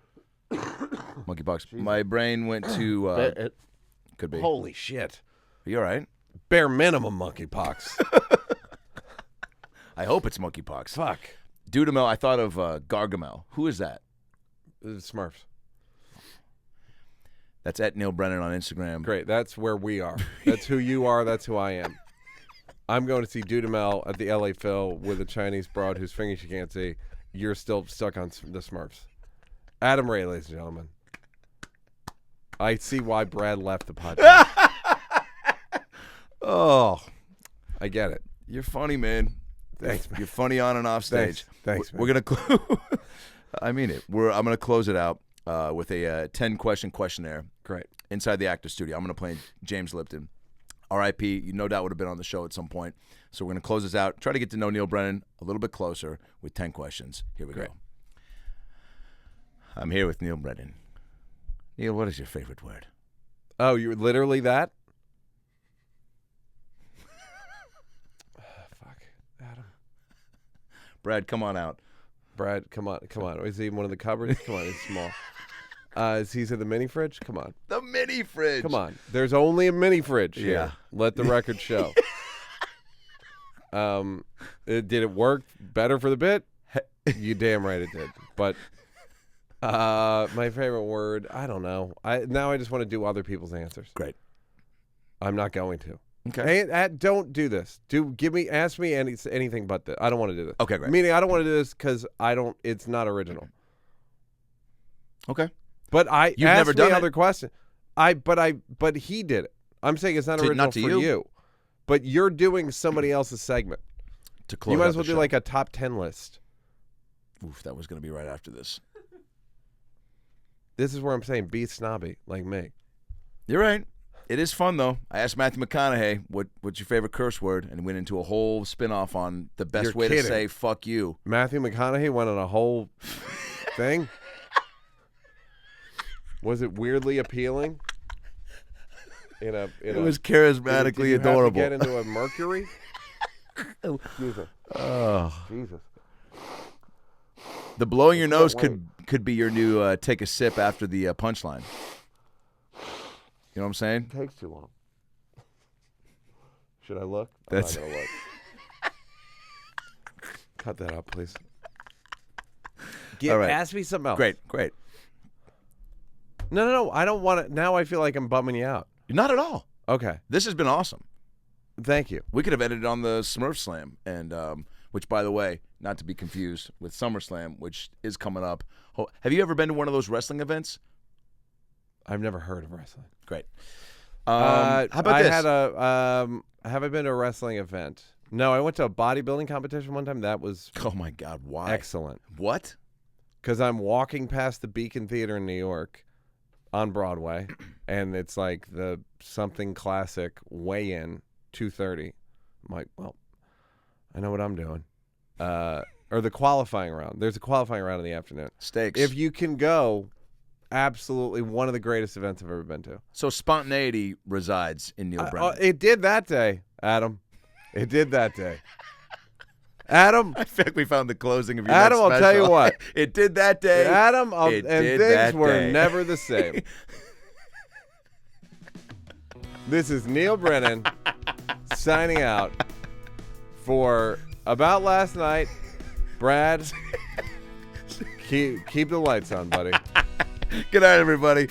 monkeypox. My brain went to could be. Holy shit! Are you all right? Bare minimum monkeypox. I hope it's monkeypox. Fuck. Dudamel, I thought of Gargamel. Who is that? Smurfs. That's at Neal Brennan on Instagram. Great. That's where we are. That's who you are. That's who I am. I'm going to see Dudamel at the LA Phil with a Chinese broad whose fingers you can't see. You're still stuck on the Smurfs. Adam Ray, ladies and gentlemen. I see why Brad left the podcast. Oh. I get it. You're funny, man. Thanks, man. You're funny on and off stage. Thanks, man. We're going to I mean it. I'm going to close it out with a 10-question questionnaire. Great. Inside the actor studio. I'm going to play James Lipton. R.I.P. You no doubt would have been on the show at some point. So we're going to close this out. Try to get to know Neal Brennan a little bit closer with 10 questions. Here we go. I'm here with Neal Brennan. Neal, what is your favorite word? Oh, you're literally that? Fuck. Adam. Brad, come on out. Brad, come on. Is he in one of the cupboards? Come on, he's small. Is he in the mini fridge? Come on. The mini fridge. Come on. There's only a mini fridge here. Yeah. Let the record show. Did it work better for the bit? You damn right it did. But my favorite word, I don't know. Now I just want to do other people's answers. Great. I'm not going to. Okay. Don't do this. Ask me anything but this. I don't want to do this. Okay, great. Meaning I don't want to do this because it's not original. Okay. But You've never done other question. But he did it. I'm saying it's not original not to for you. But you're doing somebody else's segment. To close you might out as well the do show. like a top 10 list. Oof, that was going to be right after this. This is where I'm saying be snobby, like me. You're right. It is fun, though. I asked Matthew McConaughey, what's your favorite curse word? And went into a whole spin-off on the best You're way kidding. to say fuck you. Matthew McConaughey went on a whole thing. Was it weirdly appealing? It was charismatically did you adorable. Have to get into a Mercury? Jesus. Oh. Jesus. The blowing your nose wait. could be your new take a sip after the punchline. You know what I'm saying? It takes too long. Should I look? That's- I'm not going to look. Cut that out, please. All right. Ask me something else. Great. No. I don't want to. Now I feel like I'm bumming you out. Not at all. Okay. This has been awesome. Thank you. We could have edited on the Smurf Slam, and which, by the way, not to be confused with SummerSlam, which is coming up. Have you ever been to one of those wrestling events? I've never heard of wrestling. Great. How about this? Have I been to a wrestling event? No, I went to a bodybuilding competition one time. That was Oh my God! Why? excellent. What? Because I'm walking past the Beacon Theater in New York on Broadway, and it's like the something classic weigh-in, 2:30. I'm like, well, I know what I'm doing. Or the qualifying round. There's a qualifying round in the afternoon. Stakes. If you can go, absolutely one of the greatest events I've ever been to. So spontaneity resides in Neal Brennan. It did that day, Adam. It did that day. Adam, I feel like we found the closing of your Adam, next I'll tell you special. what. It did that day. Adam, It and did things that were day. never the same. This is Neal Brennan signing out for About Last Night. Brad, keep the lights on, buddy. Good night, everybody.